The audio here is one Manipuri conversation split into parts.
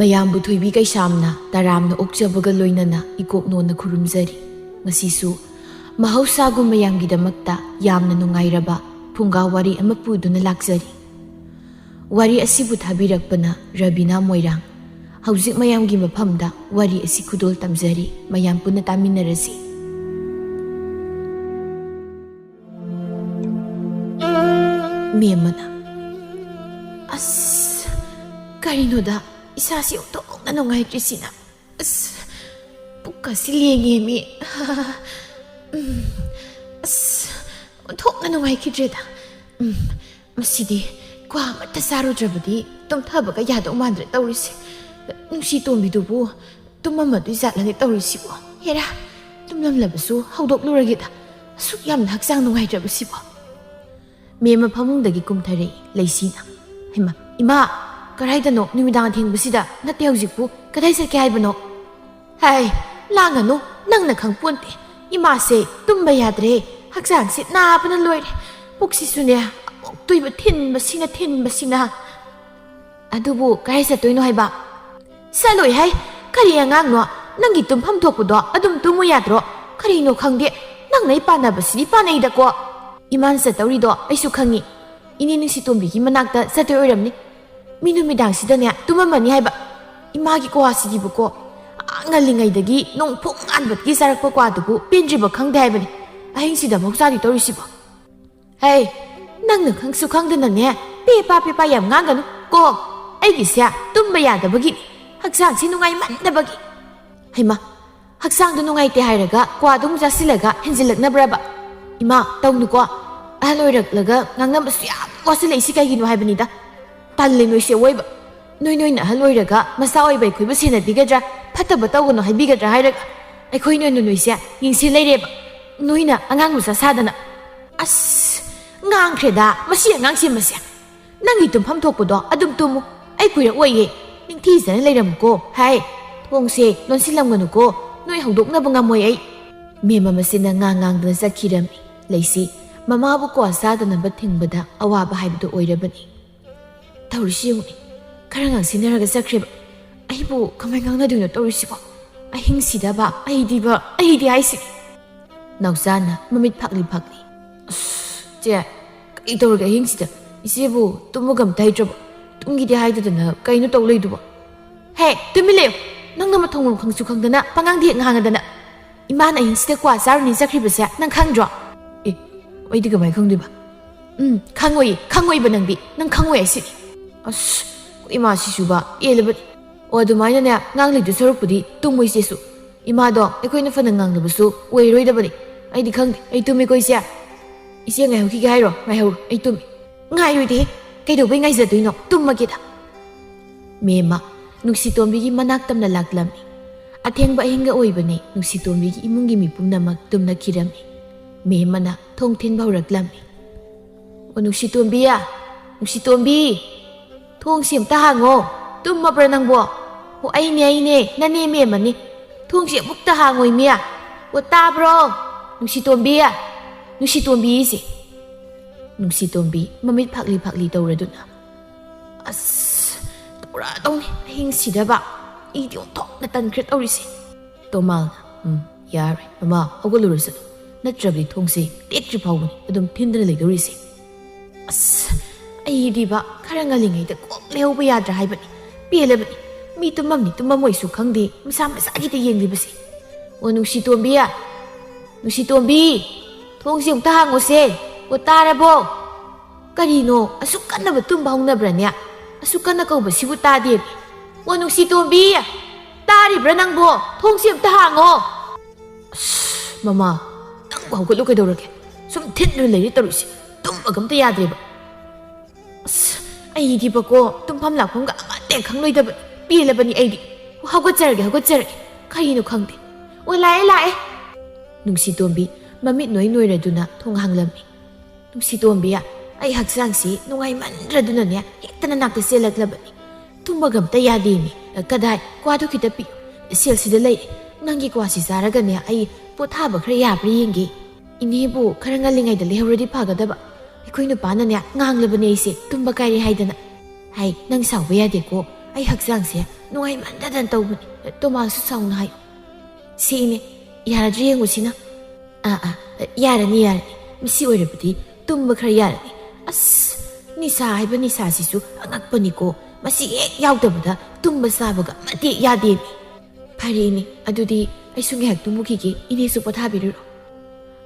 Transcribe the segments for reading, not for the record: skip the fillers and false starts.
ꯃꯌꯥꯝꯕꯨ ꯊꯣꯏꯕꯤ ꯀꯩꯁꯥꯝꯅ ꯇꯔꯥꯝꯅ ꯑꯣꯛꯆꯕꯒ ꯂꯣꯏꯅꯅ ꯏꯀꯣꯛꯅꯣꯟꯅ ꯈꯨꯔꯨꯝꯖꯔꯤ꯫ ꯉꯁꯤꯁꯨ ꯃꯍꯧꯁꯥꯒꯨꯝ ꯃꯌꯥꯝꯒꯤꯗꯃꯛꯇ ꯌꯥꯝꯅ ꯅꯨꯡꯉꯥꯏꯔꯕ ꯐꯨꯡꯒꯥ ꯋꯥꯔꯤ ꯑꯃ ꯄꯨꯗꯨꯅ ꯂꯥꯛꯆꯔꯤ꯫ ꯋꯥꯔꯤ ꯑꯁꯤꯕꯨ ꯊꯥꯕꯤꯔꯛꯄꯅ ꯔꯕꯤꯅꯥ ꯃꯣꯏꯔꯥꯡ꯫ ꯍꯧꯖꯤꯛ ꯃꯌꯥꯝꯒꯤ ꯃꯐꯝꯗ ꯋꯥꯔꯤ ꯑꯁꯤ ꯈꯨꯗꯣꯜ ꯇꯝꯖꯔꯤ꯫ ꯃꯌꯥꯝ ꯄꯨꯟꯅ ꯇꯥꯃꯤꯟꯅꯔꯁꯤ꯫ ꯃꯦꯝꯃꯅ ꯑꯁ ꯀꯔꯤꯅꯣꯗ ꯏꯁꯥꯁꯤ ꯑꯣꯟꯊꯣꯛꯅ ꯅꯨꯡꯉꯥꯏꯇ꯭ꯔꯤꯁꯤꯅ꯫ ꯑꯁ ꯄꯨꯛꯀꯁꯤ ꯂꯦꯡꯉꯦꯃꯤ꯫ ꯑꯁ ꯑꯣꯟꯊꯣꯛꯅ ꯅꯨꯡꯉꯥꯏꯈꯤꯗ꯭ꯔꯦꯗ꯫ ꯃꯁꯤꯗꯤ ꯀ꯭ꯋꯥ ꯑꯃꯠꯇ ꯆꯥꯔꯨꯗ꯭ꯔꯕꯗꯤ ꯇꯨꯝꯊꯕꯒ ꯌꯥꯗꯧ ꯃꯥꯟꯗ꯭ꯔꯦ ꯇꯧꯔꯤꯁꯦ꯫ ꯅꯨꯡꯁꯤ ꯇꯣꯝꯕꯤꯗꯨꯕꯨ ꯇꯨꯝꯃꯝꯃꯗꯣꯏ ꯖꯥꯠꯂꯅꯦ ꯇꯧꯔꯤꯁꯤꯕꯣ꯫ ꯍꯦꯔꯥ ꯇꯨꯝꯂꯝꯂꯕꯁꯨ ꯍꯧꯗꯣꯛꯂꯨꯔꯒꯦꯗ ꯑꯁꯨꯛ ꯌꯥꯝꯅ ꯍꯛꯆꯥꯡ ꯅꯨꯡꯉꯥꯏꯇ꯭ꯔꯕꯁꯤꯕꯣ꯫ ꯃꯦꯝꯃ ꯐꯃꯨꯡꯗꯒꯤ ꯀꯨꯝꯊꯔꯛꯏ ꯂꯩꯁꯤꯅ꯫ ꯍꯩꯃꯥ ꯏꯃꯥ ꯀꯗꯥꯏꯗꯅꯣ ꯅꯨꯃꯤꯗꯥꯡ ꯑꯊꯦꯡꯕꯁꯤꯗ? ꯅꯠꯇꯦ ꯍꯧꯖꯤꯛꯄꯨ ꯀꯗꯥꯏ ꯆꯠꯀꯦ ꯍꯥꯏꯕꯅꯣ? ꯍꯥꯏ ꯂꯥꯡꯒꯅꯨ ꯅꯪꯅ ꯈꯪꯄꯣꯟꯇꯦ꯫ ꯏꯃꯥꯁꯦ ꯇꯨꯝꯕ ꯌꯥꯗ꯭ꯔꯦ, ꯍꯛꯆꯥꯡꯁꯦ ꯅꯥꯕꯅ ꯂꯣꯏꯔꯦ꯫ ꯄꯨꯛꯁꯤꯁꯨꯅꯦ ꯑꯃꯨꯛꯇꯣꯏꯕ ꯊꯤꯟꯕꯁꯤꯅ꯫ ꯑꯗꯨꯕꯨ ꯀꯗꯥꯏ ꯆꯠꯇꯣꯏꯅꯣ ꯍꯥꯏꯕ? ꯆꯠꯂꯣꯏ ꯍꯥꯏ ꯀꯔꯤ ꯑꯉꯥꯡꯅꯣ? ꯅꯪꯒꯤ ꯇꯨꯝꯐꯝ ꯊꯣꯛꯄꯗꯣ ꯑꯗꯨꯝ ꯇꯨꯝꯃꯨ ꯌꯥꯗ꯭ꯔꯣ? ꯀꯔꯤꯅꯣ ꯈꯪꯗꯦ ꯅꯪꯅ ꯄꯥꯟꯅꯕꯁꯤꯗꯤ ꯄꯥꯟꯅꯩꯗꯀꯣ꯫ ꯏꯃꯥꯅ ꯆꯠꯇꯧꯔꯤꯗꯣ ꯑꯩꯁꯨ ꯈꯪꯉꯤ꯫ ꯏꯅꯦ ꯅꯨꯡꯁꯤꯇꯣꯝꯕꯤꯒꯤ ꯃꯅꯥꯛꯇ ꯆꯠꯇꯣꯏ ꯑꯣꯏꯔꯝꯅꯤ꯫ ꯃꯤ ꯅꯨꯃꯤꯗꯥꯡꯁꯤꯗꯅꯦ ꯇꯨꯝꯃꯝꯃꯅꯤ ꯍꯥꯏꯕ꯫ ꯏꯃꯥꯒꯤ ꯀ꯭ꯋꯥꯁꯤꯗꯤꯕꯀꯣ ꯉꯜꯂꯤꯉꯩꯗꯒꯤ ꯅꯣꯡꯐꯨꯡ ꯉꯥꯟꯕꯗꯒꯤ ꯆꯥꯔꯛꯄ ꯀ꯭ꯋꯥꯗꯨꯕꯨ ꯄꯦꯟꯗ꯭ꯔꯤꯕ ꯈꯪꯗꯦ ꯍꯥꯏꯕꯅꯤ꯫ ꯑꯍꯤꯡꯁꯤꯗ ꯃꯍꯧꯁꯥꯗꯤ ꯇꯧꯔꯤꯁꯤꯕꯣ꯫ ꯍꯩ ꯅꯪꯅ ꯈꯪꯁꯨ ꯈꯪꯗꯅꯅꯦ ꯄꯦꯄꯥ ꯌꯥꯝ ꯉꯥꯡꯒꯅꯨ ꯀꯣ꯫ ꯑꯩꯒꯤꯁꯦ ꯇꯨꯝꯕ ꯌꯥꯗꯕꯒꯤ, ꯍꯛꯆꯥꯡꯁꯤ ꯅꯨꯡꯉꯥꯏꯃꯟꯗꯕꯒꯤ꯫ ꯍꯩꯃꯥ ꯍꯛꯆꯥꯡꯗꯣ ꯅꯨꯡꯉꯥꯏꯇꯦ ꯍꯥꯏꯔꯒ ꯀ꯭ꯋꯥꯗꯨ ꯑꯃꯨꯛ ꯆꯥꯁꯤꯜꯂꯒ ꯍꯦꯟꯖꯤꯜꯂꯛꯅꯕ꯭ꯔꯕ? ꯏꯃꯥ ꯇꯧꯅꯨꯀꯣ꯫ ꯑꯍꯜ ꯑꯣꯏꯔꯛꯂꯒ ꯉꯥꯡꯅꯕꯁꯨ ꯌꯥꯝ ꯋꯥꯁꯤꯜꯂꯛꯏꯁꯤ ꯀꯩꯒꯤꯅꯣ ꯍꯥꯏꯕꯅꯤꯗ꯫ ꯇꯜꯂꯦ ꯅꯣꯏꯁꯦ ꯑꯋꯣꯏꯕ꯫ ꯅꯣꯏꯅ ꯑꯍꯜ ꯑꯣꯏꯔꯒ ꯃꯆꯥ ꯑꯣꯏꯕ ꯑꯩꯈꯣꯏꯕꯨ ꯁꯦꯟꯅꯕꯤꯒꯗ꯭ꯔꯥ, ꯐꯠꯇꯕ ꯇꯧꯒꯅꯣ ꯍꯥꯏꯕꯤꯒꯗ꯭ꯔꯥ ꯍꯥꯏꯔꯒ ꯑꯩꯈꯣꯏꯅ ꯅꯣꯏꯁꯦ ꯌꯦꯡꯁꯤꯜ ꯂꯩꯔꯦꯕ꯫ ꯅꯣꯏꯅ ꯑꯉꯥꯡ ꯃꯆꯥ ꯁꯥꯗꯅ꯫ ꯑꯁ ꯉꯥꯡꯈ꯭ꯔꯦꯗ ꯃꯁꯤ ꯑꯉꯥꯡꯁꯦ ꯃꯁꯦ꯫ ꯅꯪꯒꯤ ꯇꯨꯝꯐꯝ ꯊꯣꯛꯄꯗꯣ ꯑꯗꯨꯝ ꯇꯨꯝꯃꯨ, ꯑꯩ ꯀꯨꯏꯔꯛꯑꯣꯏꯌꯦ꯫ ꯅꯤꯡꯊꯤꯖꯅ ꯂꯩꯔꯝꯃꯨꯀꯣ꯫ ꯍꯥꯏ ꯊꯣꯡꯁꯦ ꯂꯣꯟꯁꯤꯜꯂꯝꯒꯅꯨꯀꯣ, ꯅꯣꯏ ꯍꯧꯗꯣꯛꯅꯕ ꯉꯝꯃꯣꯏ ꯑꯩ꯫ ꯃꯦꯝꯃ ꯃꯁꯤꯅ ꯉꯥꯡꯗꯅ ꯆꯠꯈꯤꯔꯝꯃꯤ꯫ ꯂꯩꯁꯤ ꯃꯃꯥꯕꯨ ꯀ꯭ꯋꯥ ꯆꯥꯗꯅꯕ ꯊꯤꯡꯕꯗ ꯑꯋꯥꯕ ꯍꯥꯏꯕꯗꯨ ꯑꯣꯏꯔꯕꯅꯤ꯫ ꯇꯧꯔꯤꯁꯤ ꯌꯦꯡꯉꯨꯅꯤ ꯈꯔ ꯉꯥꯡꯁꯤꯟꯅꯔꯒ ꯆꯠꯈ꯭ꯔꯦꯕ꯫ ꯑꯩꯕꯨ ꯀꯃꯥꯏ ꯉꯥꯡꯅꯗꯣꯏꯅꯣ ꯇꯧꯔꯤꯁꯤꯕꯣ? ꯑꯍꯤꯡꯁꯤꯗꯕ ꯑꯩꯗꯤ ꯍꯥꯏꯁꯤꯅꯤ꯫ ꯅꯥꯎꯆꯥꯅ ꯃꯃꯤꯠ ꯐꯥꯛꯂꯤ꯫ ꯑꯁ ꯆꯦ ꯀꯩ ꯇꯧꯔꯒꯦ ꯑꯍꯤꯡꯁꯤꯗ? ꯏꯆꯦꯕꯨ ꯇꯨꯝꯃꯒ ꯑꯝꯇ ꯍꯩꯇ꯭ꯔꯕꯣ? ꯇꯨꯝꯈꯤꯗꯦ ꯍꯥꯏꯗꯗꯅ ꯀꯩꯅꯣ ꯇꯧ ꯂꯩꯗꯨꯕꯣ? ꯍꯦ ꯇꯨꯃꯤꯟ ꯂꯩꯌꯨ ꯅꯪꯅ ꯃꯊꯣꯡ ꯃꯔꯝ ꯈꯪꯁꯨ ꯈꯪꯗꯅ ꯄꯉꯥꯡꯗ ꯍꯦꯛ ꯉꯥꯡꯉꯗꯅ꯫ ꯏꯃꯥꯅ ꯑꯍꯤꯡꯁꯤꯗ ꯀ꯭ꯋꯥ ꯆꯥꯔꯨꯅꯤ ꯆꯠꯈ꯭ꯔꯤꯕꯁꯦ ꯅꯪ ꯈꯪꯗ꯭ꯔꯣ? ꯑꯦ ꯑꯩꯗꯤ ꯀꯃꯥꯏꯅ ꯈꯪꯗꯣꯏꯕ? ꯈꯪꯉꯣꯏꯕ ꯅꯪꯗꯤ ꯅꯪ ꯈꯪꯉꯣꯏ ꯍꯥꯏꯁꯤꯅꯤ꯫ ꯑꯁ ꯏꯃꯥꯁꯤꯁꯨꯕ ꯄꯦꯜꯂꯕꯅꯤ꯫ ꯑꯣ ꯑꯗꯨꯃꯥꯏꯅꯅꯦ ꯉꯥꯡꯂꯤꯗꯨ ꯁꯔꯨꯛꯄꯨꯗꯤ ꯇꯨꯝꯃꯣ ꯏꯆꯦꯁꯨ꯫ ꯏꯃꯥꯗꯣ ꯑꯩꯈꯣꯏꯅ ꯐꯅ ꯉꯥꯡꯂꯕꯁꯨ ꯑꯣꯏꯔꯣꯏꯗꯕꯅꯤ꯫ ꯑꯩꯗꯤ ꯈꯪꯗꯦ ꯑꯩ ꯇꯨꯝꯃꯤꯀꯣ ꯏꯆꯦ꯫ ꯏꯆꯦ ꯉꯥꯏꯍꯧꯈꯤꯒꯦ ꯍꯥꯏꯔꯣ? ꯉꯥꯏꯍꯧꯔꯣ ꯑꯩ ꯇꯨꯝꯃꯤ꯫ ꯉꯥꯏꯔꯣꯏꯗꯦꯍꯦ ꯀꯩꯗꯧꯕꯩ ꯉꯥꯏꯖꯗꯣꯏꯅꯣ? ꯇꯨꯝꯃꯒꯦꯗ꯫ ꯃꯦꯝꯃ ꯅꯨꯡꯁꯤꯇꯣꯝꯕꯤꯒꯤ ꯃꯅꯥꯛ ꯇꯝꯅ ꯂꯥꯛꯂꯝꯃꯤ꯫ ꯑꯊꯦꯡꯕ ꯑꯍꯤꯡꯒ ꯑꯣꯏꯕꯅꯤ ꯅꯨꯡꯁꯤꯇꯣꯝꯕꯤꯒꯤ ꯏꯃꯨꯡꯒꯤ ꯃꯤ ꯄꯨꯝꯅꯃꯛ ꯇꯨꯝꯅꯈꯤꯔꯝꯃꯤ꯫ ꯃꯦꯝꯃꯅ ꯊꯣꯡ ꯊꯤꯟꯕ ꯍꯧꯔꯛꯂꯝꯃꯤ꯫ ꯑꯣ ꯅꯨꯡꯁꯤꯇꯣꯝꯕꯤ ꯊꯣꯡꯁꯤ ꯑꯝꯇ ꯍꯥꯡꯉꯣ꯫ ꯇꯨꯝꯃꯕ꯭ꯔꯥ ꯅꯪꯕꯣ? ꯑꯣ ꯑꯩꯅꯦ ꯅꯅꯦ ꯃꯦꯝꯃꯅꯤ꯫ ꯊꯣꯡꯁꯤ ꯑꯃꯨꯛꯇ ꯍꯥꯡꯉꯣ ꯏꯃꯤ꯫ ꯑꯣ ꯇꯥꯕ꯭ꯔꯣ ꯅꯨꯡꯁꯤꯇꯣꯝꯕꯤꯁꯦ꯫ ꯅꯨꯡꯁꯤꯇꯣꯝꯕꯤ ꯃꯃꯤꯠ ꯐꯥꯛꯂꯤ ꯇꯧꯔꯗꯨꯅ ꯑꯁ ꯇꯧꯔꯛꯑꯗꯧꯅꯤ ꯑꯍꯤꯡꯁꯤꯗꯕ꯫ ꯑꯩꯗꯤ ꯑꯣꯟꯊꯣꯛꯅ ꯇꯟꯈ꯭ꯔꯦ ꯇꯧꯔꯤꯁꯦ꯫ ꯇꯣꯃꯥꯜꯅ ꯌꯥꯔꯣꯏ ꯃꯃꯥ ꯍꯧꯒꯠꯂꯨꯔꯁꯅꯨ, ꯅꯠꯇ꯭ꯔꯕꯗꯤ ꯊꯣꯡꯁꯦ ꯇꯦꯛꯇ꯭ꯔꯤ ꯐꯥꯎꯕꯅꯤ ꯑꯗꯨꯝ ꯊꯤꯟꯗꯅ ꯂꯩꯗꯧꯔꯤꯁꯦ꯫ ꯑꯁ ꯑꯩꯗꯤꯕ ꯈꯔ ꯉꯜꯂꯤꯉꯩꯗ ꯀꯣꯛ ꯂꯩꯍꯧꯕ ꯌꯥꯗ꯭ꯔꯥ ꯍꯥꯏꯕꯅꯤ꯫ ꯄꯦꯜꯂꯕꯅꯤ ꯃꯤ ꯇꯨꯝꯃꯝꯅꯤ ꯇꯨꯝꯃꯝꯃꯣꯏꯁꯨ ꯈꯪꯗꯦ ꯃꯁꯥꯒꯤꯗ ꯌꯦꯡꯂꯤꯕꯁꯦ꯫ ꯑꯣ ꯅꯨꯡꯁꯤꯇꯣꯝꯕꯤ ꯊꯣꯡꯁꯤ ꯑꯃꯨꯛꯇ ꯍꯥꯡꯉꯣꯁꯦ꯫ ꯑꯣ ꯇꯥꯔꯕꯣ? ꯀꯔꯤꯅꯣ ꯑꯁꯨꯛ ꯀꯟꯅꯕ ꯇꯨꯝꯕ ꯍꯧꯅꯕ꯭ꯔꯅꯦ? ꯑꯁꯨꯛ ꯀꯟꯅ ꯀꯧꯕꯁꯤꯕꯨ ꯇꯥꯗꯦꯃꯤ꯫ ꯑꯣ ꯅꯨꯡꯁꯤꯇꯣꯝꯕꯤ ꯇꯥꯔꯤꯕ꯭ꯔꯥ ꯅꯪꯕꯣ? ꯊꯣꯡꯁꯤ ꯑꯃꯨꯛꯇ ꯍꯥꯡꯉꯣ꯫ ꯑꯁ ꯃꯃꯥ ꯅꯪꯕꯨ ꯍꯧꯒꯠꯂꯨ ꯀꯩꯗꯧꯔꯒꯦ? ꯁꯨꯝ ꯊꯤꯟꯗꯨꯅ ꯂꯩꯔꯤ ꯇꯧꯔꯤꯁꯦ, ꯇꯨꯝꯕꯒ ꯑꯝꯇ ꯌꯥꯗ꯭ꯔꯦꯕ꯫ ꯑꯁ ꯑꯩꯗꯤꯕꯀꯣ ꯇꯨꯝꯐꯝ ꯂꯥꯛꯐꯝꯒ ꯑꯃꯠꯇ ꯈꯪꯂꯣꯏꯗꯕꯅꯤ꯫ ꯄꯦꯜꯂꯕꯅꯤ ꯑꯩꯗꯤ꯫ ꯍꯧꯒꯠꯆꯔꯒꯦ ꯀꯔꯤꯅꯣ ꯈꯪꯗꯦ꯫ ꯑꯣ ꯂꯥꯛꯑꯦ꯫ ꯅꯨꯡꯁꯤꯇꯣꯝꯕꯤ ꯃꯃꯤꯠ ꯅꯣꯏꯔꯗꯨꯅ ꯊꯣꯡ ꯍꯥꯡꯂꯝꯃꯤ꯫ ꯅꯨꯡꯁꯤꯇꯣꯝꯕꯤ ꯑꯩ ꯍꯛꯆꯥꯡꯁꯤ ꯅꯨꯡꯉꯥꯏꯃꯟꯗ꯭ꯔꯗꯨꯅꯅꯦ ꯍꯦꯛꯇ ꯅꯥꯛꯇ ꯆꯦꯜꯂꯛꯂꯕꯅꯤ꯫ ꯇꯨꯝꯕꯒ ꯑꯝꯇ ꯌꯥꯗꯦꯃꯤ꯫ ꯀꯗꯥꯏ ꯀ꯭ꯋꯥꯗꯨ ꯈꯤꯇ ꯄꯤꯌꯨ, ꯁꯦꯜꯁꯤꯗ ꯂꯩꯔꯦ꯫ ꯅꯪꯒꯤ ꯀ꯭ꯋꯥꯁꯤ ꯆꯥꯔꯒꯅꯦ ꯑꯩ ꯄꯣꯊꯥꯕ ꯈꯔ ꯌꯥꯕ꯭ꯔꯥ ꯌꯦꯡꯒꯦ꯫ ꯏꯅꯦꯕꯨ ꯈꯔ ꯉꯜꯂꯤꯉꯩꯗ ꯂꯩꯍꯧꯔꯗꯤ ꯐꯒꯗꯕ꯫ ꯑꯩꯈꯣꯏ ꯅꯨꯄꯥꯅꯅꯦ ꯉꯥꯡꯂꯕꯅꯦ ꯑꯩꯁꯦ ꯇꯨꯝꯕ ꯀꯥꯏꯔꯦ ꯍꯥꯏꯗꯅ꯫ ꯍꯥꯏ ꯅꯪ ꯁꯥꯎꯕ ꯌꯥꯗꯦꯀꯣ, ꯑꯩ ꯍꯛꯆꯥꯡꯁꯦ nuai mandadan tawbani tomasu sauna hayo sine yaradri yengusina yarani misi oirabadi tumba khara yarani as nisa haiba nisa sisu angakpani ko masi ek yaudabada tumba sabaga mate yade Parini adudi ai sungi hak tumuki ki ini su pothabiruro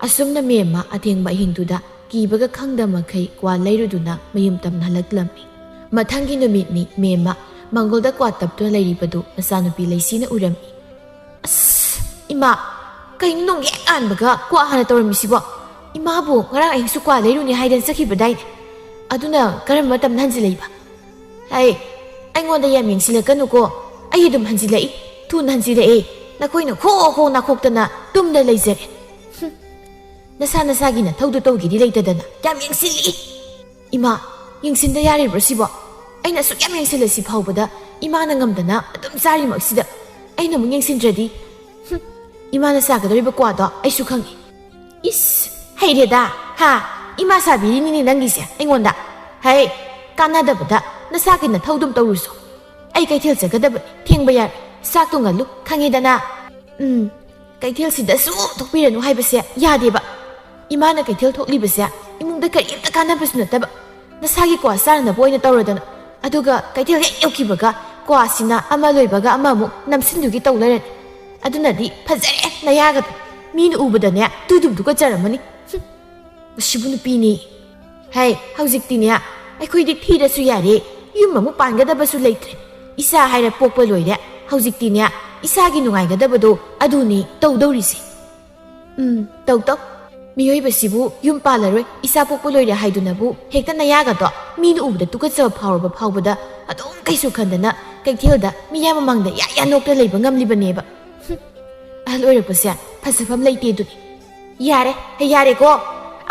asumna mema athengba hingduda kibaga khangdama khai kwa leiruduna mayum tamna halaklammi mathangi numit ni mema mangolda kwa tapto leiribadu masanupi leisina urami as ima kain nong ye anbaga kwa hana tawrmisibo ima bu ngarang ai su kwa leiruni haidan sakhibadai aduna karam matam nanji leiba ai aingonda yam yingsilakanu ko ai dum hanjilai tu nanjilai nakoina kho nakhokdana tumda leizare nasa gina thaudu tawgidi leitadana yam yingsili ima yingsinda yari brasibo aina su yam yingsilasi phawbada ima na ngamdana adum sari maksida aina mu yingsindradi ima na sagadariba kwado ai su khangi is haireda ha ima sabiri ni nangise aingonda hai kanadabada nasa gina thaudum tawruso ai kaithel jagadaba thengba yar sak tungalu khangidana kaithel sida su thokpiranu haibase yadeba imana kaithel thoklibase imungda karimta kanabasnu nataba nasagi kwa sarna boina tawradana aduga kaithel hek yokibaga kwa sina ama loibaga ama mu namsindugi tawlarani adunadi phajare nayaga minu ubadane tudumduga jaramani sibunu pini hai haujiktinya aikoidi thirasu yare yumamu pangadabasу leitre isa haira pokpa loire haujiktinya isagi nungaigadabado aduni tawdorisi taw miyoibasibu yum palaroi isa pokpa loire haidunabu hekta nayagado minu ubada tukatsa phawraba phawbada adum kaisu khandana kaithelda miyama mangda ya nokta leiba ngamlibaneba ahal oirapase phasafam leite duni yare ko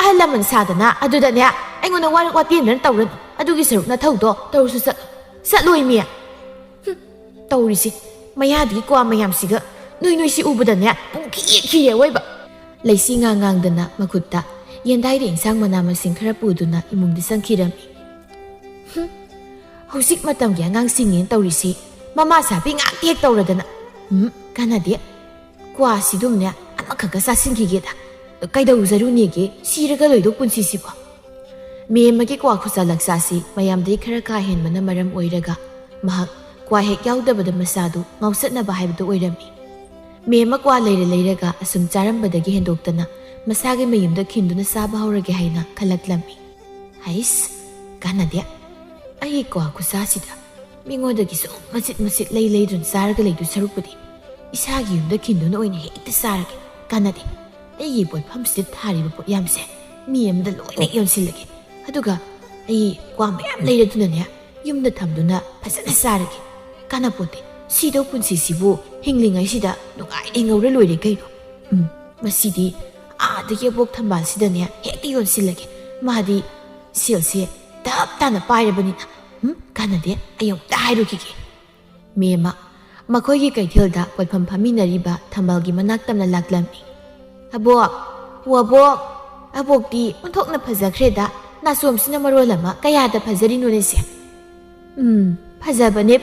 ahal laman sadana adudane aingona watin tawran adugi sarukna thawdo tawrusu satloi miya tawrisi mayadi kwa mayamsiga noi si ubadane pungki waiba leisi ngang-dana makutta yendai insang mana masing khara puduna imungdi sangkhirami husik matamgi angang singin tawrisi mama sabi ngak tek tawradana kanade kwa sidumne amakhaga sasinkhigeda kaidau zarunege siraga loidok punsisibo memagi kwa khusa laksasi mayamdai khara ka henmana maram oiraga mahak kwa hek yaudabada masadu ngausatnaba haibadu oirami mema kwa leiraga asum charambadagi hendoktana masagi mayumda khinduna saba haurage haina khalaklami hais kanade ai kwa khusasida mingodagi so masit leidun saraga leidu sarupudi isagi yumda khinduna oina hekta sarage kanade ai boy phamsit thariba po yamse miyamda loina yonsilage aduga ai kwa mayam leiradunane yumda thamduna phasana sarage kanapote sido punsi sibu hinglingai sida nugai ingawre loire kaino masidi adagi bok thambal sidane hekti yonsilage madi silse tap tana pairabanina kanade ayong tairukige mema makoigi kaithelda polpham phaminariba thambalgi manaktamna laklami abokti onthokna phajakreda nasomsina marolama kayada phajarino nese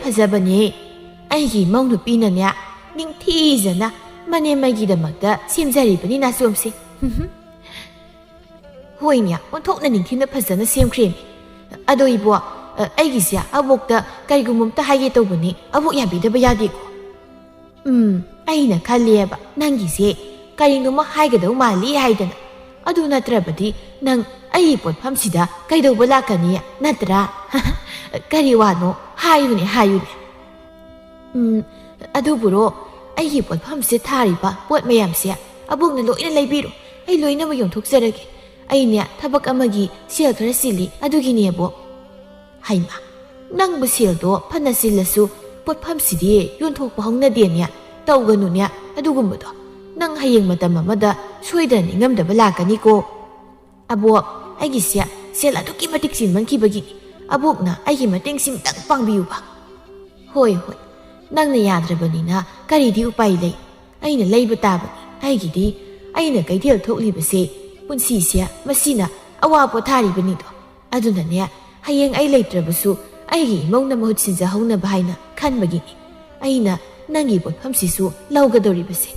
phajabane aigi mawnu pinanya ningthijana mane magidamagda semjaribani nasomse hoinya onthokna ningthina phajana semkremi adoibo aigisia abokta kaigumumta haige tawbani abok yabidaba yadeko aina khalleba nangise karinuma haigadau mali haidana adu natrabadi nang ai potphamsida kaidauba lakani natra kari wano hayune aduburo ai potphamse thariba pot mayamse abokna loina leibiro ai loina ma yongthokjarage aine thabak amagi sel khara sili adugini abo haima nangbu seldo phana silasu potphamsidi yonthokpa hongnadenia tawganunya adugumbodo nang hayeng matam amada soidani ngamdaba lakani ko abok aigi sel aduki matik sinmankibagi abokna aigi mateng simtang pangbiyuba hoi nangna yadrabanina karidi upai lei aina leiba tabani aigidi aina kaithel thoklibase punsisia masina awapo tharibanido adunane hayeng ai leitrabasu aigi mongna mahut sinja hauna bahaina khanbagini ꯑꯩꯅ ꯅꯪꯒꯤ ꯄꯣꯠꯐꯝꯁꯤꯁꯨ ꯂꯧꯒꯗꯧꯔꯤꯕꯁꯦ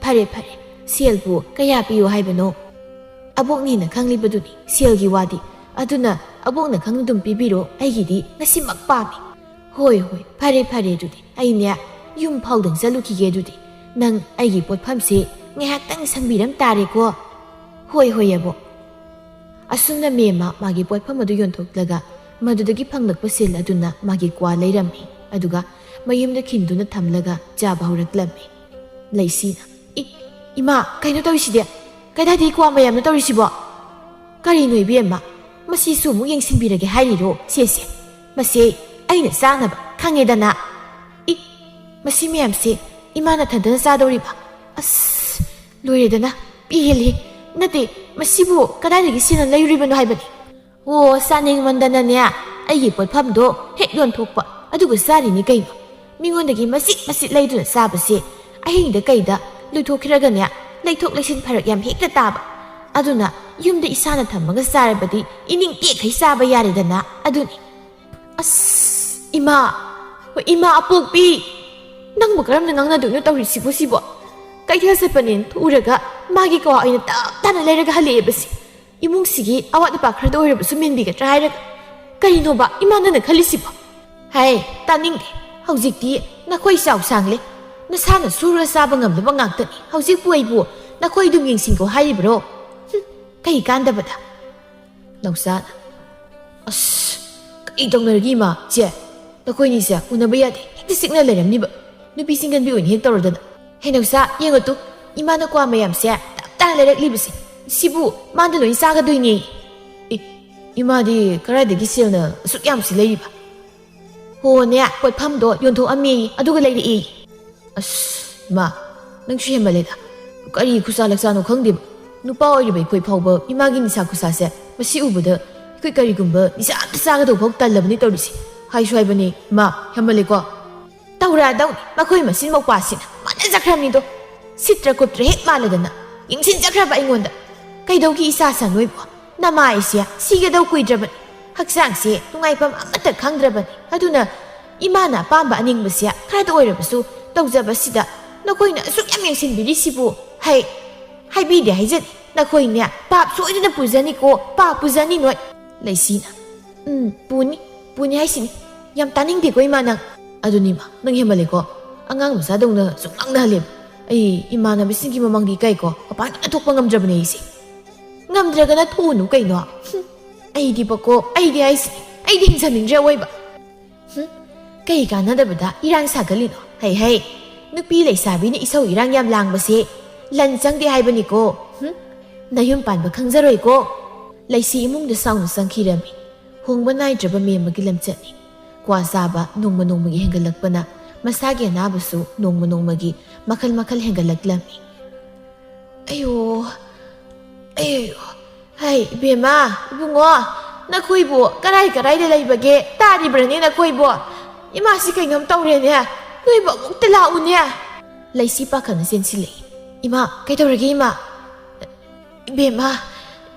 ꯐꯔꯦ ꯐꯔꯦ ꯁꯦꯜꯕꯨ ꯀꯌꯥ ꯄꯤꯌꯣ ꯍꯥꯏꯕꯅꯣ ꯑꯕꯣꯛꯅꯤꯅ ꯈꯪꯂꯤꯕꯗꯨꯅꯤ ꯁꯦꯜꯒꯤ ꯋꯥꯗꯤ ꯑꯗꯨꯅ ꯑꯕꯣꯛꯅ ꯈꯪꯅ ꯑꯗꯨꯝ ꯄꯤꯕꯤꯔꯣ ꯑꯩꯒꯤꯗꯤ ꯉꯁꯤꯃꯛ ꯄꯥꯝꯃꯤ ꯍꯣꯏ ꯍꯣꯏ ꯐꯔꯦ ꯐꯔꯦ ꯑꯗꯨꯗꯤ ꯑꯩꯅꯦ ꯌꯨꯝ ꯐꯥꯎꯗꯪ ꯆꯠꯂꯨꯈꯤꯒꯦ ꯑꯗꯨꯗꯤ ꯅꯪ ꯑꯩꯒꯤ ꯄꯣꯠꯐꯝꯁꯦ ꯉꯥꯏꯍꯥꯛꯇꯪ ꯁꯪꯕꯤꯔꯝ ꯇꯥꯔꯦꯀꯣ ꯍꯣꯏ ꯍꯣꯏ ꯑꯕꯣꯛ ꯑꯁꯨꯝꯅ ꯃꯦꯝꯃ ꯃꯥꯒꯤ ꯄꯣꯠꯐꯝ ꯑꯗꯨ ꯌꯣꯟꯊꯣꯛꯂꯒ ꯃꯗꯨꯗꯒꯤ ꯐꯪꯂꯛꯄ ꯁꯦꯜ ꯑꯗꯨꯅ ꯃꯥꯒꯤ ꯀ꯭ꯋꯥ ꯂꯩꯔꯝꯃꯤ ꯑꯗꯨꯒ ꯃꯌꯨꯝꯗ ꯈꯤꯟꯗꯨꯅ ꯊꯝꯂꯒ ꯆꯥꯕ ꯍꯧꯔꯛꯂꯝꯃꯤ ꯂꯩꯁꯤꯅ ꯏꯃꯥ ꯀꯩꯅꯣ ꯇꯧꯔꯤꯁꯤꯗꯤ ꯀꯗꯥꯏꯗꯒꯤ ꯀ꯭ꯋꯥ ꯃꯌꯥꯝꯅ ꯇꯧꯔꯤꯁꯤꯕꯣ ꯀꯔꯤꯅꯣ ꯏꯕꯦꯝꯃ ꯃꯁꯤꯁꯨ ꯑꯃꯨꯛ ꯌꯦꯡꯁꯤꯟꯕꯤꯔꯒꯦ ꯍꯥꯏꯔꯤꯔꯣ ꯁꯦꯁꯦ ꯃꯁꯤ ꯑꯩꯅ ꯆꯥꯅꯕ ꯈꯪꯉꯦꯗꯅ ꯃꯁꯤ ꯃꯌꯥꯝꯁꯦ ꯏꯃꯥꯅ ꯊꯟꯗꯅ ꯆꯥꯗꯧꯔꯤꯕ ꯑꯁ ꯂꯣꯏꯔꯦꯗꯅ ꯄꯦꯜꯂꯤ ꯅꯠꯇꯦ ꯃꯁꯤꯕꯨ ꯀꯗꯥꯏꯗꯒꯤ ꯁꯦꯜꯅ ꯂꯩꯔꯨꯔꯤꯕꯅꯣ ꯍꯥꯏꯕꯅꯤ ꯑꯣ ꯆꯥꯅꯤꯡꯃꯟꯗꯅꯅꯦ ꯑꯩꯒꯤ ꯄꯣꯠꯐꯝꯗꯣ ꯍꯦꯛ ꯌꯣꯟꯊꯣꯛꯄ ꯑꯗꯨꯒ ꯆꯥꯔꯤꯅꯤ ꯀꯩꯅꯣ ꯃꯤꯉꯣꯟꯗꯒꯤ ꯃꯆꯤꯠ ꯃꯆꯤꯠ ꯂꯩꯗꯨꯅ ꯆꯥꯕꯁꯦ ꯑꯍꯤꯡꯗ ꯀꯩꯗ ꯂꯣꯏꯊꯣꯛꯈ꯭ꯔꯒꯅꯦ ꯂꯩꯊꯣꯛ ꯂꯩꯁꯤꯟ ꯐꯔꯛ ꯌꯥꯝ ꯍꯦꯛꯇ ꯇꯥꯕ ꯑꯗꯨꯅ ꯌꯨꯝꯗ ꯏꯁꯥꯅ ꯊꯝꯃꯒ ꯆꯥꯔꯕꯗꯤ ꯏꯅꯤꯡ ꯇꯦꯛꯈꯩ ꯆꯥꯕ ꯌꯥꯔꯦꯗꯅ ꯑꯗꯨꯅꯤ ꯑꯁ ꯏꯃꯥ ꯍꯣꯏ ꯏꯃꯥ ꯑꯄꯣꯛꯄꯤ ꯅꯪꯕꯨ ꯀꯔꯝꯅ ꯉꯥꯡꯅꯗꯣꯏꯅꯣ ꯇꯧꯔꯤꯁꯤꯕꯨ ꯁꯤꯕꯣ ꯀꯩꯊꯦꯜ ꯆꯠꯄꯅꯦꯅ ꯊꯨꯔꯒ ꯃꯥꯒꯤ ꯀ꯭ꯋꯥ ꯑꯣꯏꯅ ꯇꯞ ꯇꯥꯅ ꯂꯩꯔꯒ ꯍꯜꯂꯛꯑꯦꯕꯁꯤ ꯏꯃꯨꯡꯁꯤꯒꯤ ꯑꯋꯥꯠ ꯑꯄꯥ ꯈꯔꯗ ꯑꯣꯏꯔꯕꯁꯨ ꯃꯦꯟꯕꯤꯒꯗ꯭ꯔꯥ ꯍꯥꯏꯔꯒ ꯀꯔꯤꯅꯣꯕ ꯏꯃꯥꯅꯅ ꯈꯜꯂꯤꯁꯤꯕꯣ ꯍꯥꯏ ꯇꯥꯅꯤꯡꯗꯦ ꯍꯧꯖꯤꯛꯇꯤ ꯅꯈꯣꯏ ꯆꯥꯎ ꯁꯥꯡꯂꯦ ꯅꯁꯥꯅ ꯁꯨꯔꯒ ꯆꯥꯕ ꯉꯝꯗꯕ ꯉꯥꯛꯇꯅꯤ ꯍꯧꯖꯤꯛꯄꯨ ꯑꯩꯕꯨ ꯅꯈꯣꯏ ꯑꯗꯨꯝ ꯌꯦꯡꯁꯤꯟꯀꯣ ꯍꯥꯏꯔꯤꯕ꯭ꯔꯣ ꯀꯩ ꯀꯥꯟꯗꯕꯗ ꯅꯥꯎꯆꯥꯅ ꯑꯁ ꯀꯩ ꯇꯧꯅꯔꯒꯦ ꯏꯃꯥ ꯆꯦ ꯅꯈꯣꯏꯅꯤꯁꯦ ꯎꯅꯕ ꯌꯥꯗꯦ ꯍꯦꯛꯇ ꯆꯤꯛꯅ ꯂꯩꯔꯝꯅꯤꯕ ꯅꯨꯄꯤ ꯆꯤꯡꯒꯟꯕꯤ ꯑꯣꯏꯅ ꯍꯦꯛ ꯇꯧꯔꯗꯅ ꯍꯦ ꯅꯥꯎꯆꯥ ꯌꯦꯡꯉꯣ ꯇꯨ ꯏꯃꯥꯅ ꯀ꯭ꯋꯥ ꯃꯌꯥꯝꯁꯦ ꯇꯞ ꯇꯥꯅ ꯂꯩꯔꯛꯂꯤꯕꯁꯦ ꯁꯤꯕꯨ ꯃꯥꯅ ꯂꯣꯏ ꯆꯥꯒꯗꯣꯏꯅꯦ ꯏꯃꯥꯗꯤ ꯀꯗꯥꯏꯗꯒꯤ ꯁꯦꯜꯅ ꯑꯁꯨꯛ ꯌꯥꯝꯁꯤ ꯂꯩꯔꯤꯕ ꯍꯣꯅꯦ ꯄꯣꯠꯐꯝꯗꯣ ꯌꯣꯟꯊꯣꯛꯑꯝꯃꯦ ꯑꯗꯨꯒ ꯂꯩꯔꯛꯏ ꯑꯁ ꯏꯃꯥ ꯅꯪꯁꯨ ꯍꯦꯟꯃꯜꯂꯦꯗ ꯀꯔꯤ ꯈꯨꯆꯥ ꯂꯛꯆꯥꯅꯣ ꯈꯪꯗꯦꯕ ꯅꯨꯄꯥ ꯑꯣꯏꯔꯤꯕ ꯑꯩꯈꯣꯏ ꯐꯥꯎꯕ ꯏꯃꯥꯒꯤ ꯅꯤꯁꯥ ꯈꯨꯁꯥꯁꯦ ꯃꯁꯤ ꯎꯕꯗ ꯑꯩꯈꯣꯏ ꯀꯔꯤꯒꯨꯝꯕ ꯅꯤꯁꯥ ꯑꯝꯇ ꯆꯥꯒꯗꯧꯕ ꯐꯥꯎ ꯇꯜꯂꯕꯅꯤ ꯇꯧꯔꯤꯁꯦ ꯍꯥꯏꯁꯨ ꯍꯥꯏꯕꯅꯤ ꯏꯃꯥ ꯍꯦꯟꯃꯜꯂꯦꯀꯣ ꯇꯧꯔꯛꯑꯗꯧꯅꯤ ꯃꯈꯣꯏ ꯃꯆꯤꯟ ꯃꯧꯄꯥꯁꯤꯅ ꯃꯥꯟꯅꯖꯈ꯭ꯔꯕꯅꯤꯗꯣ ꯁꯤꯠꯇ꯭ꯔ ꯀꯨꯞꯇ꯭ꯔ ꯍꯦꯛ ꯃꯥꯜꯂꯗꯅ ꯌꯦꯡꯁꯤꯟꯖꯈ꯭ꯔꯕ ꯑꯩꯉꯣꯟꯗ ꯀꯩꯗꯧꯒꯤ ꯏꯆꯥ ꯅꯣꯏꯕꯣ ꯅꯃꯥ ꯑꯩꯁꯦ ꯁꯤꯒꯗꯧ ꯀꯨꯏꯗ꯭ꯔꯕꯅꯤ ꯍꯛꯆꯥꯡꯁꯦ ꯅꯨꯡꯉꯥꯏꯐꯝ ꯑꯃꯠꯇ ꯈꯪꯗ꯭ꯔꯕꯅꯤ ꯑꯗꯨꯅ ꯏꯃꯥꯅ ꯑꯄꯥꯝꯕ ꯑꯅꯤꯡꯕꯁꯦ ꯈꯔꯗ ꯑꯣꯏꯔꯕꯁꯨ ꯇꯧꯖꯕꯁꯤꯗ ꯅꯈꯣꯏꯅ ꯑꯁꯨꯛ ꯌꯥꯝ ꯌꯦꯡꯁꯤꯟꯕꯤꯔꯤꯁꯤꯕꯨ ꯍꯥꯏꯕꯤꯗꯦ ꯍꯥꯏꯖꯅꯤ ꯅꯈꯣꯏꯅꯦ ꯄꯥꯞ ꯁꯣꯏꯗꯅ ꯄꯨꯖꯅꯤꯀꯣ ꯄꯥꯞ ꯄꯨꯖꯅꯤ ꯅꯣꯏ ꯂꯩꯁꯤꯅ ꯄꯨꯅꯤ ꯍꯥꯏꯁꯤꯅꯤ ꯌꯥꯝ ꯇꯥꯅꯤꯡꯗꯦꯀꯣ ꯏꯃꯥ ꯅꯪ ꯑꯗꯨꯅꯤ ꯏꯃꯥ ꯅꯪ ꯍꯦꯟꯃꯜꯂꯦꯀꯣ ꯑꯉꯥꯡ ꯃꯆꯥꯗꯧꯅ ꯁꯨꯝ ꯉꯥꯡꯅꯍꯜꯂꯦꯕ ꯑꯩ ꯏꯃꯥꯟꯅꯕꯁꯤꯡꯒꯤ ꯃꯃꯥꯡꯗꯤ ꯏꯀꯥꯏꯀꯣ ꯃꯄꯥꯟ ꯀꯟꯅ ꯊꯣꯛꯄ ꯉꯝꯗ꯭ꯔꯕꯅꯦ ꯑꯩꯁꯦ ꯉꯝꯗ꯭ꯔꯒꯅ ꯊꯣꯛꯎꯅꯨ ꯀꯩꯅꯣ ꯑꯩꯗꯤꯕꯀꯣ ꯑꯩꯗꯤ ꯍꯥꯏꯁꯤꯅꯤ ꯑꯩꯗꯤ ꯍꯤꯡꯖꯅꯤꯡꯗ꯭ꯔꯦ ꯑꯣꯏꯕ ꯀꯩ ꯀꯥꯟꯅꯗꯕꯗ ꯏꯔꯥꯡ ꯁꯥꯒꯠꯂꯤꯅꯣ ꯍꯩ ꯅꯨꯄꯤ ꯂꯩꯁꯥꯕꯤꯅ ꯏꯁꯧ ꯏꯔꯥꯡ ꯌꯥꯝ ꯂꯥꯡꯕꯁꯦ ꯂꯟ ꯆꯪꯗꯦ ꯍꯥꯏꯕꯅꯤꯀೋ ꯅꯌꯨꯝ ꯄꯥꯟꯕ ꯈꯪꯖꯔꯣꯏꯀꯣ ꯂꯩꯁꯤ ꯏꯃꯨꯡꯗ ꯁꯥꯎꯅ ꯆꯪꯈꯤꯔꯝꯃꯤ ꯍꯣꯡꯕ ꯅꯥꯏꯗ꯭ꯔꯕ ꯃꯦꯝꯃꯒꯤ ꯂꯝꯆꯠꯅꯤ ꯀ꯭ꯋꯥ ꯆꯥꯕ ꯅꯣꯡꯃ ꯅꯣꯡꯃꯒꯤ ꯍꯦꯟꯒꯠꯂꯛꯄꯅ ꯃꯁꯥꯒꯤ ꯑꯅꯥꯕꯁꯨ ꯅꯣꯡꯃ ꯅꯣꯡꯃꯒꯤ ꯃꯈꯜ ꯃꯈꯜ ꯍꯦꯟꯒꯠꯂꯛꯂꯝꯃꯤ ꯑꯌꯣ ꯍꯩ ꯏꯕꯦꯝꯃ ꯏꯕꯨꯡꯉꯣ ꯅꯈꯣꯏꯕꯨ ꯀꯗꯥꯏꯗ ꯂꯩꯕꯒꯦ ꯇꯥꯔꯤꯕ꯭ꯔꯅꯦ ꯅꯈꯣꯏꯕꯨ ꯏꯃꯥꯁꯤ ꯀꯩꯅꯣꯝ ꯇꯧꯔꯦꯅꯦ ꯅꯣꯏꯕꯨ ꯑꯃꯨꯛꯇ ꯂꯥꯛꯎꯅꯦ ꯂꯩꯁꯤ ꯄꯥꯈꯪꯅ ꯆꯦꯟꯁꯤꯜꯂꯛꯏ ꯏꯃꯥ ꯀꯩꯗꯧꯔꯒꯦ ꯏꯃꯥ ꯏꯕꯦꯝꯃ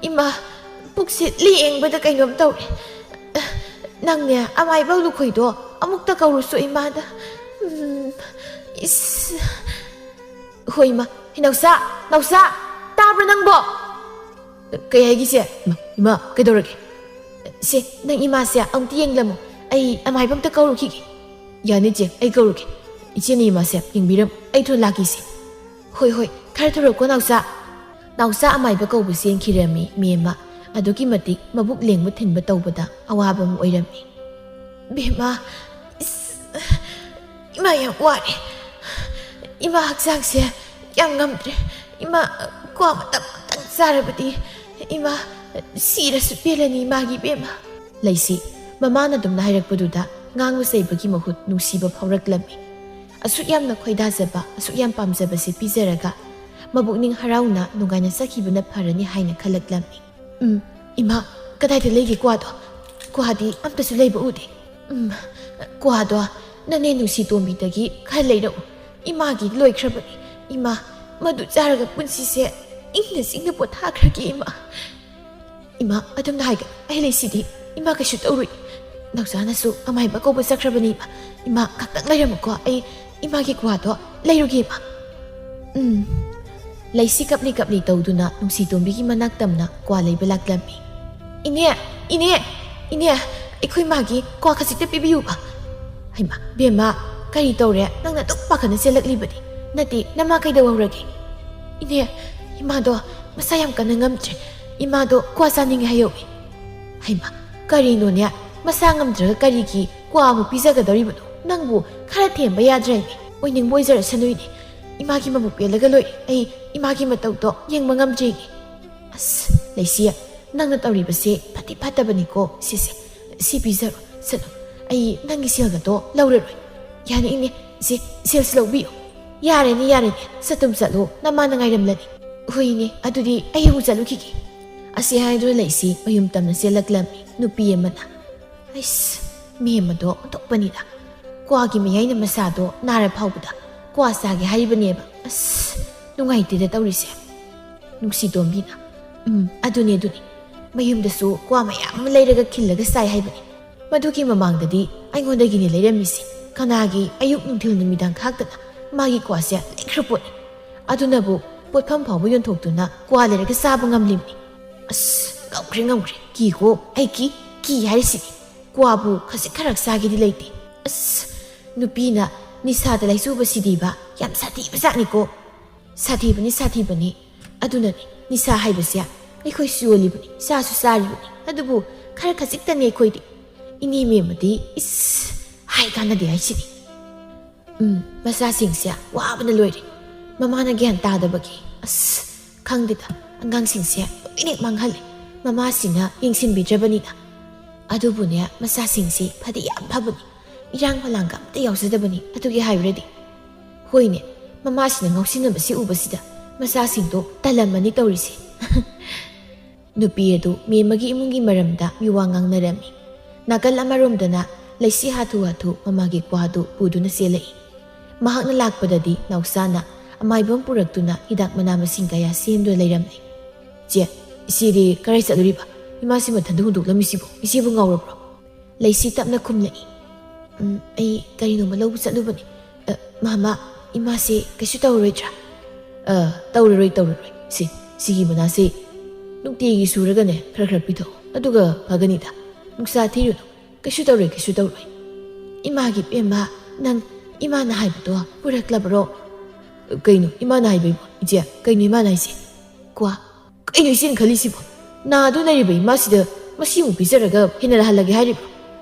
ꯏꯃꯥ ꯄꯨꯛꯁꯦ ꯂꯦꯡꯕꯗ ꯀꯩꯅꯣꯝ ꯇꯧꯔꯦ ꯅꯪꯅꯦ ꯑꯃꯥꯏꯕ ꯂꯨꯈꯣꯏꯗꯣ ꯑꯃꯨꯛꯇ ꯀꯧꯔꯨꯁꯨ ꯏꯃꯥꯗ ꯍꯣꯏ ꯏꯃꯥ ꯅꯥꯎꯆꯥ ꯇꯥꯕ꯭ꯔꯥ ꯅꯪꯕꯣ ꯀꯩ ꯍꯥꯏꯒꯤꯁꯦ ꯏꯃꯥ ꯀꯩꯗꯧꯔꯒꯦ ꯁꯦ ꯅꯪ ꯏꯃꯥꯁꯦ ꯑꯃꯨꯛꯇ ꯌꯦꯡꯂꯝꯃꯨ ꯑꯩ ꯑꯃꯥꯏꯕ ꯑꯝꯇ ꯀꯧꯔꯨꯈꯤꯒꯦ ꯌꯥꯅꯤ ꯏꯆꯦ ꯑꯩ ꯀꯧꯔꯨꯒꯦ ꯏꯆꯦꯅ ꯏꯃꯥꯁꯦ ꯌꯦꯡꯕꯤꯔꯝꯃꯨ ꯑꯩ ꯊꯨꯅ ꯂꯥꯛꯈꯤꯁꯦ ꯍꯣꯏ ꯈꯔ ꯊꯨꯔꯛꯀꯣ ꯅꯥꯎꯆꯥ ꯑꯃꯥꯏꯕ ꯀꯧꯕ ꯆꯦꯟꯈꯤꯔꯝꯃꯤ ꯃꯦꯝꯃ ꯑꯗꯨꯛꯀꯤ ꯃꯇꯤꯛ ꯃꯕꯨꯛ ꯂꯦꯡꯕ ꯊꯤꯟꯕ ꯇꯧꯕꯗ ꯑꯋꯥꯕ ꯑꯃ ꯑꯣꯏꯔꯝꯃꯤ ꯕꯦꯝꯃ ꯏꯃꯥ ꯌꯥꯝ ꯋꯥꯔꯦ ꯏꯃꯥ ꯍꯛꯆꯥꯡꯁꯦ ꯌꯥꯝ ꯉꯝꯗ꯭ꯔꯦ ꯏꯃꯥ ꯀ꯭ꯋꯥ ꯃꯇꯝ ꯆꯥꯔꯕꯗꯤ ꯏꯃꯥ ꯁꯤꯔꯁꯨ ꯄꯦꯜꯂꯅꯤ ꯏꯃꯥꯒꯤ ꯕꯦꯝꯃ ꯂꯩꯁꯤ ꯃꯃꯥꯅ ꯑꯗꯨꯝꯅ ꯍꯥꯏꯔꯛꯄꯗꯨꯗ ꯉꯥꯡꯕ ꯆꯩꯕꯒꯤ ꯃꯍꯨꯠ ꯅꯨꯡꯁꯤꯕ ꯐꯥꯎꯔꯛꯂꯝꯃꯤ ꯑꯁꯨꯛ ꯌꯥꯝꯅ ꯈꯣꯏꯗꯥꯖꯕ ꯑꯁꯨꯛ ꯌꯥꯝ ꯄꯥꯝꯖꯕꯁꯤ ꯄꯤꯖꯔꯒ ꯃꯕꯨꯛꯅꯤꯡ ꯍꯔꯥꯎꯅ ꯅꯨꯡꯉꯥꯏꯅ ꯆꯠꯈꯤꯕꯅ ꯐꯔꯅꯤ ꯍꯥꯏꯅ ꯈꯜꯂꯛꯂꯝꯃꯤ ꯏꯃꯥ ꯀꯗꯥꯏꯗ ꯂꯩꯒꯦ ꯀ꯭ꯋꯥꯗꯤ ꯑꯝꯇꯁꯨ ꯂꯩꯕ ꯎꯗꯦ ꯀ꯭ꯋꯥꯗꯣ ꯅꯅꯦ ꯅꯨꯡꯁꯤ ꯇꯣꯝꯕꯤꯗꯒꯤ ꯈꯔ ꯂꯩꯔꯛꯎ ꯏꯃꯥꯒꯤ ꯂꯣꯏꯈ꯭ꯔꯕꯅꯤ ꯏꯃꯥ ꯃꯗꯨ ꯆꯥꯔꯒ ꯄꯨꯟꯁꯤꯁꯦ ꯏꯪꯅ ꯆꯤꯡꯅ ꯄꯣꯊꯥꯈ꯭ꯔꯒꯦ ꯏꯃꯥ ꯑꯗꯨꯝꯅ ꯍꯥꯏꯒꯅꯨ ꯑꯩ ꯂꯩꯁꯤꯗꯤ ꯏꯃꯥ ꯀꯩꯁꯨ ꯇꯧꯔꯨꯏ ꯅꯥꯎꯆꯥꯅꯁꯨ ꯑꯃꯥꯏꯕ ꯀꯧꯕ ꯆꯠꯈ꯭ꯔꯕꯅꯤ ꯏꯃꯥ ꯈꯛꯇꯪ ꯂꯩꯔꯝꯃꯨꯀꯣ ꯑꯩ ꯏꯃꯥꯒꯤ ꯀ꯭ꯋꯥꯗꯣ ꯂꯩꯔꯨꯒꯦ ꯏꯃꯥ ꯂꯩꯁꯤ ꯀꯞꯂꯤ ꯀꯞꯂꯤ ꯇꯧꯗꯨꯅ ꯅꯨꯡꯁꯤꯇꯣꯝꯕꯤꯒꯤ ꯃꯅꯥꯛ ꯇꯝꯅ ꯀ꯭ꯋꯥ ꯂꯩꯕ ꯂꯥꯛꯂꯝꯃꯤ ꯏꯅꯦ ꯑꯩꯈꯣꯏ ꯃꯥꯒꯤ ꯀ꯭ꯋꯥ ꯈꯖꯤꯛꯇ ꯄꯤꯕꯤꯌꯨꯕ ꯍꯩꯃꯥ ꯕꯦꯝꯃ ꯀꯔꯤ ꯇꯧꯔꯦ ꯅꯪꯅ ꯑꯗꯨꯛ ꯄꯥꯈꯠꯅ ꯆꯦꯜꯂꯛꯂꯤꯕꯗꯤ ꯅꯠꯇꯦ ꯅꯃꯥ ꯀꯩꯗꯧꯍꯧꯔꯒꯦ ꯏꯅꯦ 이마도 masayam ka nangamtre 이마도 과사닝 하여wi 하이마 까리노냐 마상암드가 까리기 과무 비자가더리부도 낭부 카라템바 야드라이미 오이닝 보이저라 사누이니 이마기 마부 벨라가 로이 에이 이마기 마떡도 옌망암드이니 아스 레시야 낭나 떠리바세 파티 파타바니고 시세 시 비자로 사누 에이 낭기 시야가도 라우레로이 야니 이니 시 실슬로비요 야레니 사tum살로 나마나 가이람라니 Huini, adudi ayaw salukiki. Asi haidro laisi, mayum tam na sila glami, nupiye mana. Ais, miye mado, tok panida. Kwa gi mayay na masado, narap hawbada. Kwa sagi haribanieba. As, nungay tida tawrise. Nung si dombina. Aduni. Mayum dasu, kwa mayam layraga kilaga say haibani. Maduki mamang dadi, ay ngonda gini layramisi. Kanagi, ayuk nungtil namidang kagdana. Magi kwa siya, likraponi. Adunabu, ꯄꯣꯠꯐꯝ ꯐꯥꯎꯕ ꯌꯣꯟꯊꯣꯛꯇꯨꯅ ꯀ꯭ꯋꯥ ꯂꯩꯔꯒ ꯆꯥꯕ ꯉꯝꯂꯤꯕꯅꯤ ꯑꯁ ꯉꯝꯈ꯭ꯔꯦ ꯀꯤꯀꯣ ꯑꯩ ꯀꯤ ꯍꯥꯏꯔꯤꯁꯤꯅꯤ ꯀ꯭ꯋꯥꯕꯨ ꯈꯖꯤꯛ ꯈꯔꯛ ꯆꯥꯒꯦꯗꯤ ꯂꯩꯇꯦ ꯑꯁ ꯅꯨꯄꯤꯅ ꯅꯤꯁꯥꯗ ꯂꯥꯏꯆꯨꯕꯁꯤꯗꯤꯕ ꯌꯥꯝ ꯁꯥꯊꯤꯕꯖꯥꯠꯅꯤꯀꯣ ꯁꯥꯊꯤꯕꯅꯤ ꯑꯗꯨꯅꯅꯤ ꯅꯤꯁꯥ ꯍꯥꯏꯕꯁꯦ ꯑꯩꯈꯣꯏꯁꯨ ꯌꯣꯜꯂꯤꯕꯅꯤ ꯆꯥꯁꯨ ꯆꯥꯔꯤꯕꯅꯤ ꯑꯗꯨꯕꯨ ꯈꯔ ꯈꯖꯤꯛꯇꯅꯤ ꯑꯩꯈꯣꯏꯗꯤ ꯏꯅꯦ ꯃꯦꯝꯃꯗꯤ ꯏꯁ ꯍꯥꯏ ꯀꯥꯟꯅꯗꯦ ꯍꯥꯏꯁꯤꯅꯤ ꯃꯆꯥꯁꯤꯡꯁꯦ ꯋꯥꯕꯅ ꯂꯣꯏꯔꯦ ꯃꯃꯥꯅ ꯒ꯭ꯌꯥꯟ ꯇꯥꯗꯕꯒꯤ ꯑꯁ ꯈꯪꯗꯦꯗ ꯑꯉꯥꯡꯁꯤꯡꯁꯦ ꯂꯣꯏꯅ ꯃꯥꯡꯍꯜꯂꯦ ꯃꯃꯥꯁꯤꯡꯅ ꯌꯦꯡꯁꯤꯟꯕꯤꯗ꯭ꯔꯕꯅꯤꯅ ꯑꯗꯨꯕꯨꯅꯦ ꯃꯆꯥꯁꯤꯡꯁꯤ ꯐꯗꯤ ꯌꯥꯝ ꯐꯕꯅꯤ ꯏꯔꯥꯡ ꯐꯂꯥꯡꯒ ꯑꯝꯇ ꯌꯥꯎꯖꯗꯕꯅꯤ ꯑꯗꯨꯒꯤ ꯍꯥꯏꯔꯗꯤ ꯍꯣꯏꯅꯦ ꯃꯃꯥꯁꯤꯅ ꯉꯥꯎꯁꯤꯟꯅꯕꯁꯤ ꯎꯕꯁꯤꯗ ꯃꯆꯥꯁꯤꯡꯗꯣ ꯇꯜꯂꯝꯃꯅꯤ ꯇꯧꯔꯤꯁꯦ ꯅꯨꯄꯤ ꯑꯗꯨ ꯃꯦꯝꯃꯒꯤ ꯏꯃꯨꯡꯒꯤ ꯃꯔꯝꯗ ꯃꯤꯋꯥ ꯉꯥꯡꯅꯔꯝꯃꯤ ꯅꯥꯀꯜ ꯑꯃꯔꯣꯝꯗꯅ ꯂꯩꯁꯤ ꯍꯥꯊꯨ ꯃꯃꯥꯒꯤ ꯀ꯭ꯋꯥꯗꯨ ꯄꯨꯗꯨꯅ ꯆꯦꯜꯂꯛꯏ ꯃꯍꯥꯛꯅ ꯂꯥꯛꯄꯗꯗꯤ ꯅꯥꯎꯁꯥꯅ ꯑꯃꯥꯏꯕꯝ ꯄꯨꯔꯛꯇꯨꯅ ꯍꯤꯗꯥꯛ ꯃꯅꯥ ꯃꯁꯤꯡ ꯀꯌꯥ ꯁꯦꯝꯗꯨꯅ ꯂꯩꯔꯝꯃꯤ ꯆꯦ ꯏꯆꯦꯗꯤ ꯀꯔꯥꯏ ꯆꯠꯂꯨꯔꯤꯕ ꯏꯃꯥꯁꯤ ꯃꯊꯟꯗ ꯍꯨꯟꯗꯣꯛꯂꯝꯃꯤꯁꯤꯕꯨ ꯏꯆꯦꯕꯨ ꯉꯥꯎꯔꯕ꯭ꯔꯣ ꯂꯩꯁꯤ ꯇꯞꯅ ꯈꯨꯝꯂꯛꯏ ꯑꯩ ꯀꯔꯤꯅꯣꯃ ꯂꯧꯕ ꯆꯠꯂꯨꯕꯅꯤ ꯃꯥꯃꯥ ꯏꯃꯥꯁꯤ ꯀꯩꯁꯨ ꯇꯧꯔꯣꯏꯗ꯭ꯔꯥ ꯇꯧꯔꯔꯣꯏ ꯁꯤꯒꯤ ꯃꯅꯥꯁꯤ ꯅꯨꯡꯇꯤꯒꯤ ꯁꯨꯔꯒꯅꯦ ꯈꯔ ꯄꯤꯊꯣꯛꯑꯣ ꯑꯗꯨꯒ ꯐꯒꯅꯤꯗ ꯅꯨꯡꯁꯥ ꯊꯤꯔꯨꯅꯨ ꯀꯩꯁꯨ ꯇꯧꯔꯣꯏ ꯏꯃꯥꯒꯤ ꯄꯦꯝꯃ ꯅꯪ ꯏꯃꯥꯅ ꯍꯥꯏꯕꯗꯣ ꯄꯨꯔꯛꯂꯕ꯭ꯔꯣ ꯀꯩꯅꯣ ꯏꯃꯥꯅ ꯍꯥꯏꯕꯩꯕꯣ ꯏꯆꯦ ꯀꯩꯅꯣ ꯏꯃꯥꯅ ꯍꯥꯏꯁꯦ ꯀ꯭ꯋꯥ ꯀꯩꯅꯣ ꯏꯆꯦꯅ ꯈꯜꯂꯤꯁꯤꯕꯣ ꯅꯥꯗꯨ ꯂꯩꯔꯤꯕ ꯏꯃꯥꯁꯤꯗ ꯃꯁꯤꯃꯨꯛ ꯄꯤꯖꯔꯒ ꯍꯦꯟꯅꯍꯜꯂꯒꯦ ꯍꯥꯏꯔꯤꯕ꯭ꯔꯣ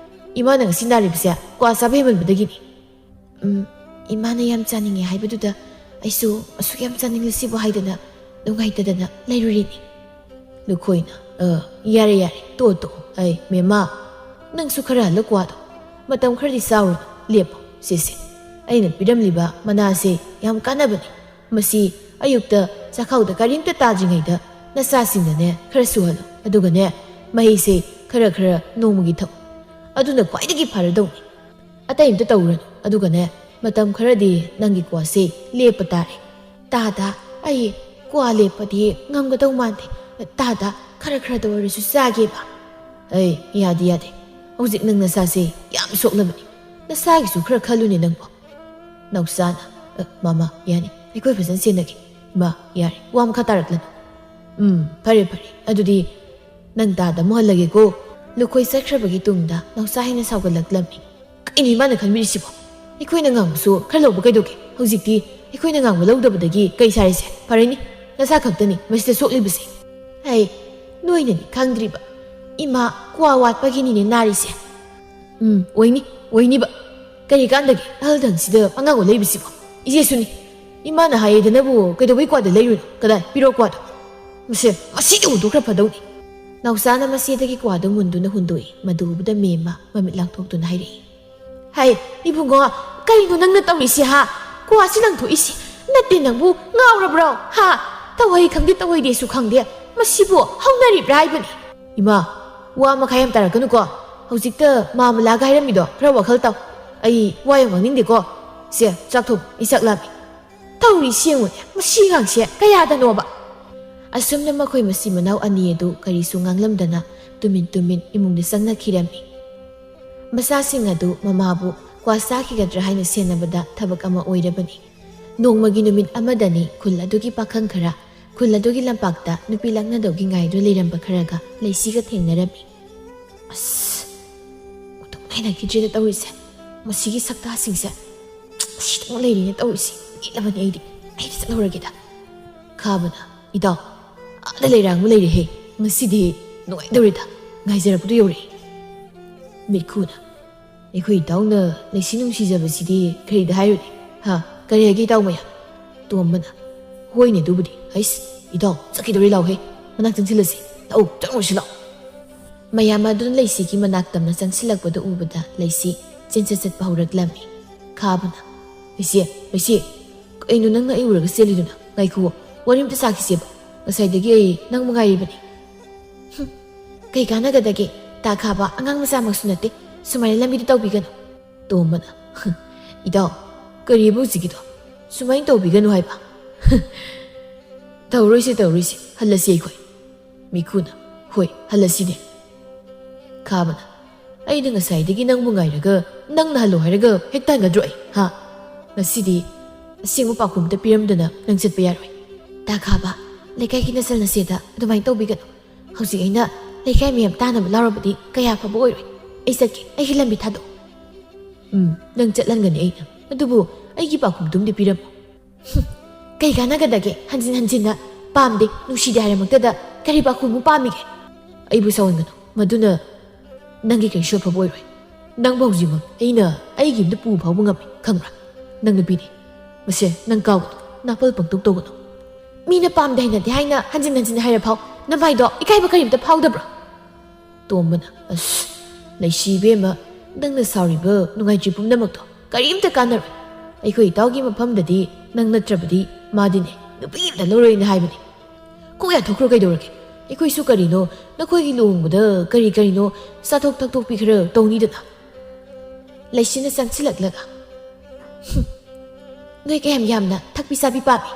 ꯏꯃꯥꯅ ꯉꯁꯤ ꯅꯥꯔꯤꯕꯁꯦ ꯀ꯭ꯋꯥ ꯆꯥꯕ ꯍꯦꯟꯃꯟꯕꯗꯒꯤꯅꯤ ꯏꯃꯥꯅ ꯌꯥꯝ ꯆꯥꯅꯤꯡꯉꯦ ꯍꯥꯏꯕꯗꯨꯗ ꯑꯩꯁꯨ ꯑꯁꯨꯛ ꯌꯥꯝ ꯆꯥꯅꯤꯡꯂꯤꯁꯤꯕꯨ ꯍꯥꯏꯗꯅ ꯅꯨꯡꯉꯥꯏꯇꯗꯅ ꯂꯩꯔꯨꯔꯤꯅꯤ ꯂꯨꯈꯣꯏꯅ ꯌꯥꯔꯦ ꯇꯣꯛꯑꯣ ꯑꯩ ꯃꯦꯝꯃ ꯅꯪꯁꯨ ꯈꯔ ꯍꯜꯂ ꯀ꯭ꯋꯥꯗꯣ ꯃꯇꯝ ꯈꯔꯗꯤ ꯆꯥꯎꯔꯨꯅꯨ ꯂꯦꯞꯄꯣ ꯁꯤꯁꯦ ꯑꯩꯅ ꯄꯤꯔꯝꯂꯤꯕ ꯃꯅꯥꯁꯦ ꯌꯥꯝ ꯀꯥꯟꯅꯕꯅꯤ ꯃꯁꯤ ꯑꯌꯨꯛꯇ ꯆꯥꯈꯥꯎꯗ ꯀꯔꯤꯝꯇ ꯇꯥꯗ꯭ꯔꯤꯉꯩꯗ ꯅꯆꯥꯁꯤꯡꯅꯅꯦ ꯈꯔ ꯁꯨꯍꯜꯂꯣ ꯑꯗꯨꯒꯅꯦ ꯃꯍꯤꯁꯦ ꯈꯔ ꯅꯣꯡꯃꯒꯤ ꯊꯛꯎ ꯑꯗꯨꯅ ꯈ꯭ꯋꯥꯏꯗꯒꯤ ꯐꯔꯗꯧꯅꯤ ꯑꯇꯩ ꯑꯝꯇ ꯇꯧꯔꯅꯨ ꯑꯗꯨꯒꯅꯦ ꯃꯇꯝ ꯈꯔꯗꯤ ꯅꯪꯒꯤ ꯀ꯭ꯋꯥꯁꯦ ꯂꯦꯞꯄ ꯇꯥꯔꯦ ꯇꯥꯗ ꯑꯩ ꯀ꯭ꯋꯥ ꯂꯦꯞꯄꯗꯤ ꯉꯝꯒꯗꯧ ꯃꯥꯟꯗꯦ ꯇꯥꯗ ꯈꯔꯗ ꯑꯣꯏꯔꯁꯨ ꯆꯥꯒꯦꯕ ꯑꯩ ꯌꯥꯗꯦ ꯍꯧꯖꯤꯛ ꯅꯪ ꯅꯆꯥꯁꯦ ꯌꯥꯝ ꯁꯣꯛꯂꯕꯅꯤ ꯅꯆꯥꯒꯤꯁꯨ ꯈꯔ ꯈꯜꯂꯨꯅꯦ ꯅꯪꯕꯣ ꯅꯥꯎꯁꯥꯅ ꯃꯥꯃꯥ ꯌꯥꯅꯤ ꯑꯩꯈꯣꯏ ꯐꯖꯅ ꯁꯦꯟꯅꯒꯦ ꯏꯃꯥ ꯌꯥꯔꯦ ꯋꯥ ꯃꯈꯥ ꯇꯥꯔꯛꯂꯅꯨ ꯐꯔꯦ ꯑꯗꯨꯗꯤ ꯅꯪ ꯇꯥꯗ ꯃꯨꯍꯜꯂꯒꯦꯀꯣ ꯂꯨꯈꯣꯏ ꯆꯠꯈ꯭ꯔꯕꯒꯤ ꯇꯨꯡꯗ ꯅꯥꯎꯁꯥ ꯍꯦꯟꯅ ꯁꯥꯎꯒꯠꯂꯛꯂꯝꯃꯤ ꯀꯩꯅꯣ ꯏꯃꯥꯅ ꯈꯟꯕꯤꯔꯤꯁꯤꯕꯣ ꯑꯩꯈꯣꯏꯅ ꯉꯥꯡꯕꯁꯨ ꯈꯔ ꯂꯧꯕ ꯀꯩꯗꯧꯒꯦ ꯍꯧꯖꯤꯛꯇꯤ ꯑꯩꯈꯣꯏꯅ ꯉꯥꯡꯕ ꯂꯧꯗꯕꯗꯒꯤ ꯀꯩ ꯁꯥꯔꯤꯁꯦ ꯐꯔꯦꯅꯤ ꯅꯆꯥ ꯈꯛꯇꯅꯤ ꯃꯁꯤꯗ ꯁꯣꯛꯂꯤꯕꯁꯦ ꯑꯩ ꯅꯣꯏꯅꯅꯤ ꯈꯪꯗ꯭ꯔꯤꯕ ꯏꯃꯥ ꯀ꯭ꯋꯥ ꯋꯥꯠꯄꯒꯤꯅꯤꯅꯦ ꯅꯥꯔꯤꯁꯦ ꯑꯣꯏꯅꯤꯕ ꯀꯔꯤ ꯀꯥꯟꯗꯒꯤ ꯑꯍꯜꯗꯪꯁꯤꯗ ꯑꯉꯥꯡ ꯂꯩꯕꯁꯤꯕꯣ ꯏꯆꯦꯁꯨꯅꯤ ꯏꯃꯥꯅ ꯍꯥꯏꯌꯦꯗꯅꯕꯨ ꯀꯩꯗꯧꯕꯩ ꯀ꯭ꯋꯥꯗ ꯂꯩꯔꯨꯅꯣ ꯀꯗꯥꯏ ꯄꯤꯔꯣ ꯀ꯭ꯋꯥꯗꯣ ꯃꯁꯤꯗ ꯍꯨꯟꯗꯣꯛꯈ꯭ꯔ ꯐꯗꯧꯅꯤ ꯅꯥꯎꯁꯥꯅ ꯃꯆꯦꯗꯒꯤ ꯀ꯭ꯋꯥꯗꯣ ꯃꯨꯟꯗꯨꯅ ꯍꯨꯟꯗꯣꯛꯏ ꯃꯗꯨ ꯎꯕꯗ ꯃꯦꯝꯃ ꯃꯃꯤꯠ ꯂꯥꯡꯊꯣꯛꯇꯨꯅ ꯍꯥꯏꯔꯛꯏ ꯍꯥꯏ ꯏꯕꯨꯡꯉꯣ ꯀꯔꯤꯅꯣ ꯅꯪꯅ ꯇꯧꯔꯤꯁꯤ ꯀ꯭ꯋꯥꯁꯤ ꯂꯪꯊꯣꯛꯏꯁꯤ ꯅꯠꯇꯦ ꯅꯪꯕꯨ ꯉꯥꯎꯔꯕ꯭ꯔꯣ ꯇꯧꯍꯩ ꯈꯪꯗꯦ ꯇꯧꯍꯩꯗꯦꯁꯨ ꯈꯪꯗꯦ ꯃꯁꯤꯕꯨ ꯍꯧꯅꯔꯤꯕ꯭ꯔꯥ ꯍꯥꯏꯕꯅꯤ ꯏꯃꯥ ꯋꯥ ꯃꯈꯥ ꯌꯥꯝ ꯇꯥꯔꯛꯀꯅꯨꯀꯣ ꯍꯧꯖꯤꯛꯇ ꯃꯥꯃꯂꯥꯒ ꯍꯥꯏꯔꯝꯃꯤꯗꯣ ꯈꯔ ꯋꯥꯈꯜ ꯇꯧ ꯑꯩ ꯋꯥ ꯌꯥꯝ ꯉꯥꯡꯅꯤꯡꯗꯦꯀꯣ ꯁꯦ ꯆꯥꯛꯊꯣꯛ ꯑꯩ ꯆꯥꯛ ꯂꯥꯝꯃꯤ ꯇꯧꯔꯤꯁꯤ ꯌꯦꯡꯉꯨꯅꯦ ꯃꯁꯤ ꯉꯥꯡꯁꯦ ꯀꯌꯥꯗꯅꯣꯕ ꯑꯁꯨꯝꯅ ꯃꯈꯣꯏ ꯃꯆꯤꯟ ꯃꯅꯥꯎ ꯑꯅꯤ ꯑꯗꯨ ꯀꯔꯤꯁꯨ ꯉꯥꯡꯂꯝꯗꯅ ꯇꯨꯃꯤꯟ ꯏꯃꯨꯡꯗ ꯆꯪꯅꯈꯤꯔꯝꯃꯤ ꯃꯆꯥꯁꯤꯡ ꯑꯗꯨ ꯃꯃꯥꯕꯨ ꯀ꯭ꯋꯥ ꯆꯥꯈꯤꯒꯗ꯭ꯔꯥ ꯍꯥꯏꯅ ꯁꯦꯟꯅꯕꯗ ꯊꯕꯛ ꯑꯃ ꯑꯣꯏꯔꯕꯅꯤ꯫ ꯅꯣꯡꯃꯒꯤ ꯅꯨꯃꯤꯠ ꯑꯃꯗꯅꯤ ꯈꯨꯜ ꯑꯗꯨꯒꯤ ꯄꯥꯈꯪ ꯈꯔ ꯈꯨꯜ ꯑꯗꯨꯒꯤ ꯂꯝꯄꯥꯛꯇ ꯅꯨꯄꯤ ꯂꯛꯅꯗꯧꯒꯤ ꯉꯥꯏꯗꯨꯅ ꯂꯩꯔꯝꯕ ꯈꯔꯒ ꯂꯩꯁꯤꯒ ꯊꯦꯡꯅꯔꯝꯃꯤ꯫ ꯑꯁ ꯑꯣꯟꯊꯣꯛ ꯅꯥꯏꯅꯈꯤꯗ꯭ꯔꯦꯗ ꯇꯧꯔꯤꯁꯦ, ꯃꯁꯤꯒꯤ ꯁꯛꯇꯥꯁꯤꯡꯁꯦ ꯁꯤꯗꯪ ꯂꯩꯔꯤꯅꯦ ꯇꯧꯔꯤꯁꯤ, ꯌꯦꯠꯂꯕꯅꯤ ꯑꯩꯗꯤ ꯆꯠꯍꯧꯔꯒꯦꯗ꯫ ꯈꯥꯕꯅ ꯏꯇꯥꯎ ꯑꯥꯗ ꯂꯩꯔꯥꯡꯕ ꯂꯩꯔꯦꯍꯦ, ꯉꯁꯤꯗꯤ ꯅꯨꯡꯉꯥꯏꯗꯧꯔꯦꯗ, ꯉꯥꯏꯖꯔꯛꯄꯗꯨ ꯌꯧꯔꯛꯏ꯫ ꯃꯤꯠꯈꯨꯅ ꯑꯩꯈꯣꯏ ꯏꯇꯥꯎꯅ ꯂꯩꯁꯤ ꯅꯨꯡꯁꯤꯖꯕꯁꯤꯗꯤ ꯀꯔꯤꯗ ꯍꯥꯏꯔꯨꯅꯤ, ꯀꯔꯤ ꯍꯥꯏꯒꯦ ꯏꯇꯥꯎ ꯃꯌꯥꯝ? ꯇꯣꯝꯕꯅ ꯍꯣꯏꯅꯦ ꯑꯗꯨꯕꯨꯗꯤ, ꯍꯩꯁ ꯏꯇꯥꯎ ꯆꯠꯈꯤꯗꯧꯔꯤ ꯂꯥꯎꯍꯦ, ꯃꯅꯥꯛ ꯆꯪꯁꯤꯜꯂꯁꯤ, ꯂꯥꯛꯎ ꯆꯪꯉꯨꯔꯁꯤ ꯂꯥꯎ꯫ ꯃꯌꯥꯝ ꯑꯗꯨꯅ ꯂꯩꯁꯤꯒꯤ ꯃꯅꯥꯛ ꯇꯝꯅ ꯆꯪꯁꯤꯜꯂꯛꯄꯗ ꯎꯕꯗ ꯂꯩꯁꯤ ꯆꯦꯟꯆꯠ ꯆꯠꯄ ꯍꯧꯔꯛꯂꯝꯃꯤ꯫ ꯈꯥꯕꯅ ꯂꯩꯁꯤ ꯀꯩꯅꯣ ꯅꯪꯅ ꯑꯩ ꯎꯔꯒ ꯆꯦꯜꯂꯤꯗꯨꯅ? ꯉꯥꯏꯈꯨꯋꯣ, ꯋꯥꯔꯤ ꯑꯝꯇ ꯁꯥꯈꯤꯁꯦꯕ, ꯉꯁꯥꯏꯗꯒꯤ ꯑꯩ ꯅꯪꯕꯨ ꯉꯥꯏꯔꯤꯕꯅꯤ꯫ ꯀꯩ ꯀꯥꯟꯅꯒꯗꯒꯦ, ꯇꯥ ꯈꯥꯕ ꯑꯉꯥꯡ ꯃꯆꯥꯃꯛꯁꯨ ꯅꯠꯇꯦ, ꯁꯨꯃꯥꯏꯅ ꯂꯝꯕꯤꯗ ꯇꯧꯕꯤꯒꯅꯨ꯫ ꯇꯣꯝꯕꯅ ꯏꯇꯥꯎ ꯀꯔꯤꯕꯨ ꯍꯧꯖꯤꯛꯀꯤꯗꯣ, ꯁꯨꯃꯥꯏꯅ ꯇꯧꯕꯤꯒꯅꯨ ꯍꯥꯏꯕ? ꯇꯧꯔꯣꯏꯁꯦ ꯍꯜꯂꯁꯤ ꯑꯩꯈꯣꯏ꯫ ꯃꯤꯈꯨꯅ ꯍꯣꯏ ꯍꯜꯂꯁꯤꯅꯦ꯫ ꯈꯥꯕꯅ ꯑꯩꯅ ꯉꯁꯥꯏꯗꯒꯤ ꯅꯪꯕꯨ ꯉꯥꯏꯔꯒ ꯅꯪꯅ ꯍꯜꯂꯣ ꯍꯥꯏꯔꯒ ꯍꯦꯛꯇ ꯍꯟꯒꯗ꯭ꯔꯣ ꯑꯩ? ꯉꯁꯤꯗꯤ ꯑꯁꯦꯡꯕ ꯄꯥꯎꯈꯨꯝꯇ ꯄꯤꯔꯝꯗꯅ ꯅꯪ ꯆꯠꯄ ꯌꯥꯔꯣꯏ꯫ ꯇꯥ ꯈꯥꯕ, ꯂꯩꯀꯥꯏꯒꯤ ꯅꯆꯜ ꯅꯆꯦꯗ ꯑꯗꯨꯃꯥꯏꯅ ꯇꯧꯕꯤꯒꯅꯨ꯫ ꯍꯧꯖꯤꯛ ꯑꯩꯅ ꯂꯩꯀꯥꯏ ꯃꯌꯥꯝ ꯇꯥꯅꯕ ꯂꯥꯎꯔꯕꯗꯤ ꯀꯌꯥ ꯐꯕ ꯑꯣꯏꯔꯣꯏ꯫ ꯑꯩ ꯆꯠꯀꯦ, ꯑꯩꯒꯤ ꯂꯝꯕꯤ ꯊꯥꯗꯣꯛ꯫ ꯅꯪ ꯆꯠꯍꯟꯒꯅꯤ ꯑꯩꯅ, ꯑꯗꯨꯕꯨ ꯑꯩꯒꯤ ꯄꯥꯎꯈꯨꯝꯗꯨꯝꯗꯤ ꯄꯤꯔꯝꯃꯨ꯫ ꯀꯩ ꯀꯥꯟꯅꯒꯗꯒꯦ, ꯍꯟꯖꯤꯟꯅ ꯄꯥꯝꯗꯦ ꯅꯨꯡꯁꯤꯗꯦ ꯍꯥꯏꯔꯃꯛꯇꯗ ꯀꯔꯤ ꯄꯥꯎꯈꯨꯝꯕꯨ ꯄꯥꯝꯃꯤꯒꯦ? ꯑꯩꯕꯨ ꯁꯥꯎꯍꯟꯒꯅꯨ, ꯃꯗꯨꯅ ꯅꯪꯒꯤ ꯀꯔꯤꯁꯨ ꯑꯐꯕ ꯑꯣꯏꯔꯣꯏ꯫ ꯅꯪꯕꯨ ꯍꯧꯖꯤꯛꯃꯛ ꯑꯩꯅ ꯑꯩꯒꯤ ꯌꯨꯝꯗ ꯄꯨꯕ ꯐꯥꯎꯕ ꯉꯝꯃꯤ, ꯈꯪꯕ꯭ꯔꯥ? ꯅꯪ ꯅꯨꯄꯤꯅꯤ, ꯃꯁꯦ ꯅꯪ ꯀꯥꯎꯒꯅꯨ, ꯅꯥꯄꯜ ꯄꯪꯇꯧ ꯇꯧꯒꯅꯨ꯫ ꯃꯤꯅ ꯄꯥꯝꯗꯦ ꯍꯩꯅꯗꯦ ꯍꯥꯏꯅ ꯍꯟꯖꯤꯟ ꯍꯥꯏꯔꯐꯥꯎ ꯅꯃꯥꯏꯗꯣ ꯏꯀꯥꯏꯕ ꯀꯔꯤꯝꯇ ꯐꯥꯎꯗꯕ꯭ꯔꯣ? ꯇꯣꯝꯕꯅ ꯑꯁ ꯂꯩꯁꯤ ꯏꯕꯦꯝꯃ, ꯅꯪꯅ ꯁꯥꯎꯔꯤꯕ ꯅꯨꯡꯉꯥꯏꯇ꯭ꯔꯤ ꯄꯨꯝꯅꯃꯛꯇꯣ ꯀꯔꯤꯝꯇ ꯀꯥꯟꯅꯔꯣꯏ꯫ ꯑꯩꯈꯣꯏ ꯏꯇꯥꯎꯒꯤ ꯃꯐꯝꯗꯗꯤ ꯅꯪ ꯅꯠꯇ꯭ꯔꯕꯗꯤ ꯃꯥꯗꯤꯅꯦ ꯅꯨꯄꯤ ꯑꯃꯇ ꯂꯧꯔꯣꯏꯅ ꯍꯥꯏꯕꯅꯤ꯫ ꯀꯣꯛ ꯌꯥꯊꯣꯛꯈ꯭ꯔꯣ ꯀꯩꯗꯧꯔꯒꯦ? ꯑꯩꯈꯣꯏꯁꯨ ꯀꯔꯤꯅꯣ ꯅꯈꯣꯏꯒꯤ ꯂꯨꯍꯣꯡꯕꯗ ꯀꯔꯤꯅꯣ ꯆꯥꯊꯣꯛ ꯊꯛꯇꯣꯛꯄꯤ ꯈꯔ ꯇꯧꯅꯤꯗꯅ꯫ ꯂꯩꯁꯤꯅ ꯆꯪꯁꯤꯜꯂꯛꯂꯒ ꯅꯣꯏ ꯀꯌꯥꯝ ꯌꯥꯝꯅ ꯊꯛꯄꯤ ꯆꯥꯕꯤ ꯄꯥꯝꯃꯤ?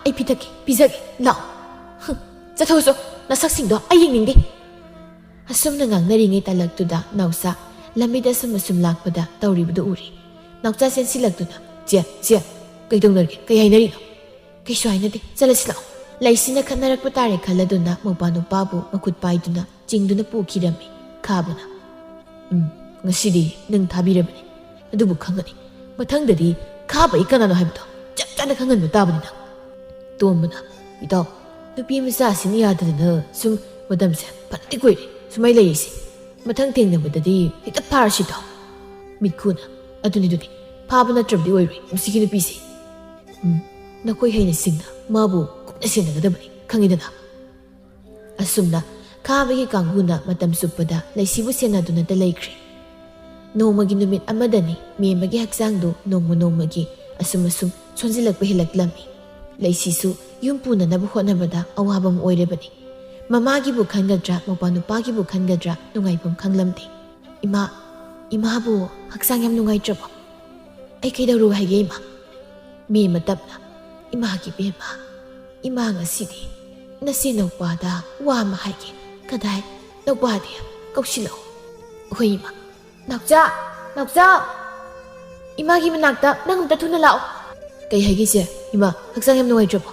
ꯑꯩ ꯄꯤꯊꯛꯀꯦ, ꯄꯤꯖꯒꯦ, ꯂꯥꯛꯑꯣ꯫ ꯆꯠꯊꯣꯛꯆꯣ, ꯅꯁꯛꯁꯤꯡꯗꯣ ꯑꯩ ꯌꯦꯡꯅꯤꯡꯗꯦ꯫ ꯑꯁꯨꯝꯅ ꯉꯥꯡꯅꯔꯤꯉꯩ ꯇꯥꯂꯛꯇꯨꯗ ꯅꯥꯎꯆꯥ ꯂꯝꯕꯤꯗ ꯑꯁꯨꯝ ꯂꯥꯛꯄꯗ ꯇꯧꯔꯤꯕꯗꯨ ꯎꯔꯤ꯫ ꯅꯥꯎꯆꯥ ꯆꯦꯟꯁꯤꯜꯂꯛꯇꯨꯅ ꯆꯦ ꯀꯩꯗꯧꯅꯔꯒꯦ, ꯀꯩ ꯍꯥꯏꯅꯔꯤꯅꯣ? ꯀꯩꯁꯨ ꯍꯥꯏꯅꯗꯦ, ꯆꯠꯂꯁꯤ ꯂꯥꯛꯑꯣ꯫ ꯂꯩꯁꯤꯅ ꯈꯠꯅꯔꯛꯄ ꯇꯥꯔꯦ ꯈꯜꯂꯗꯨꯅ ꯃꯧꯄꯥ ꯅꯨꯄꯥꯕꯨ ꯃꯈꯨꯠ ꯄꯥꯏꯗꯨꯅ ꯆꯤꯡꯗꯨꯅ ꯄꯨꯈꯤꯔꯝꯃꯤ꯫ ꯈꯥꯕꯅ ꯉꯁꯤꯗꯤ ꯅꯪ ꯊꯥꯕꯤꯔꯕꯅꯤ, ꯑꯗꯨꯕꯨ ꯈꯪꯒꯅꯤ ꯃꯊꯪꯗꯗꯤ ꯈꯥꯕ ꯑꯩ ꯀꯅꯥꯅꯣ ꯍꯥꯏꯕꯗꯣ ꯆꯞ ꯆꯥꯅ ꯈꯪꯍꯟꯕ ꯇꯥꯕꯅꯤ ꯅꯪ꯫ ꯇꯣꯝꯕꯅ ꯏꯇꯥꯎ ꯅꯨꯄꯤ ꯃꯆꯥꯁꯤꯅ ꯌꯥꯗꯗꯅ ꯁꯨꯝ ꯃꯇꯝꯁꯦ ꯐꯅꯗꯤ ꯀꯨꯏꯔꯦ ꯁꯨꯃꯥꯏꯅ ꯂꯩꯔꯤꯁꯦ, ꯃꯊꯪ ꯊꯦꯡꯅꯕꯗꯗꯤ ꯍꯦꯛꯇ ꯐꯥꯔꯁꯤ ꯏꯇꯥꯎ꯫ ꯃꯤꯠꯈꯨꯅ ꯑꯗꯨꯅꯤ ꯐꯥꯕ ꯅꯠꯇ꯭ꯔꯕꯗꯤ ꯑꯣꯏꯔꯣꯏ ꯃꯁꯤꯒꯤ ꯅꯨꯄꯤꯁꯦ꯫ ꯅꯈꯣꯏ ꯍꯩꯅ ꯁꯤꯡꯅ ꯃꯥꯕꯨ ꯀꯨꯞꯅ ꯁꯦꯟꯅꯒꯗꯕꯅꯤ, ꯈꯪꯉꯤꯗꯅ꯫ ꯑꯁꯨꯝꯅ ꯈꯥꯕꯒꯤ ꯀꯥꯡꯕꯨꯅ ꯃꯇꯝ ꯆꯨꯞꯄꯗ ꯂꯩꯁꯤꯕꯨ ꯁꯦꯟꯅꯗꯨꯅꯇ ꯂꯩꯈ꯭ꯔꯦ꯫ ꯅꯣꯡꯃꯒꯤ ꯅꯨꯃꯤꯠ ꯑꯃꯗꯅꯤ ꯃꯦꯝꯕꯒꯤ ꯍꯛꯆꯥꯡꯗꯨ ꯅꯣꯡꯃꯒꯤ ꯑꯁꯨꯝ ꯁꯣꯟꯖꯤꯜꯂꯛꯄ ꯍꯦꯜꯂꯛꯂꯝꯃꯤ꯫ ꯂꯩꯁꯤꯁꯨ ꯌꯨꯝ ꯄꯨꯅꯅꯕ ꯍꯣꯠꯅꯕꯗ ꯑꯋꯥꯕ ꯑꯃ ꯑꯣꯏꯔꯕꯅꯤ꯫ ꯃꯃꯥꯒꯤꯕꯨ ꯈꯟꯒꯗ꯭ꯔꯥ ꯃꯧꯄꯥ ꯅꯨꯄꯥꯒꯤꯕꯨ ꯈꯟꯒꯗ꯭ꯔꯥ ꯅꯨꯡꯉꯥꯏꯐꯝ ꯈꯪꯂꯝꯗꯦ꯫ ꯏꯃꯥꯕꯨ ꯍꯛꯆꯥꯡ ꯌꯥꯝ ꯅꯨꯡꯉꯥꯏꯇ꯭ꯔꯕꯣ? ꯑꯩ ꯀꯩꯗꯧꯔꯨ ꯍꯥꯏꯒꯦ ꯏꯃꯥ? ꯃꯦꯝꯃ ꯇꯞꯅ ꯏꯃꯥꯒꯤ ꯕꯦꯝꯃ, ꯏꯃꯥ ꯉꯁꯤꯗꯤ ꯅꯆꯦ ꯅꯧꯄꯥꯗ ꯋꯥ ꯑꯃ ꯍꯥꯏꯒꯦ꯫ ꯀꯗꯥꯏ? ꯅꯧꯄꯥꯗꯤ ꯀꯧꯁꯤꯜꯂꯛꯑꯣ꯫ ꯍꯣꯏ ꯏꯃꯥ꯫ ꯅꯥꯎꯆꯥ ꯏꯃꯥꯒꯤ ꯃꯅꯥꯛꯇ ꯅꯪ ꯑꯝꯇ ꯊꯨꯅ ꯂꯥꯛꯑꯣ꯫ ꯀꯩ ꯍꯥꯏꯒꯦꯁꯦ? ꯏꯃꯥ ꯍꯛꯆꯥꯡ ꯌꯥꯝ ꯅꯨꯡꯉꯥꯏꯇ꯭ꯔꯕꯣ?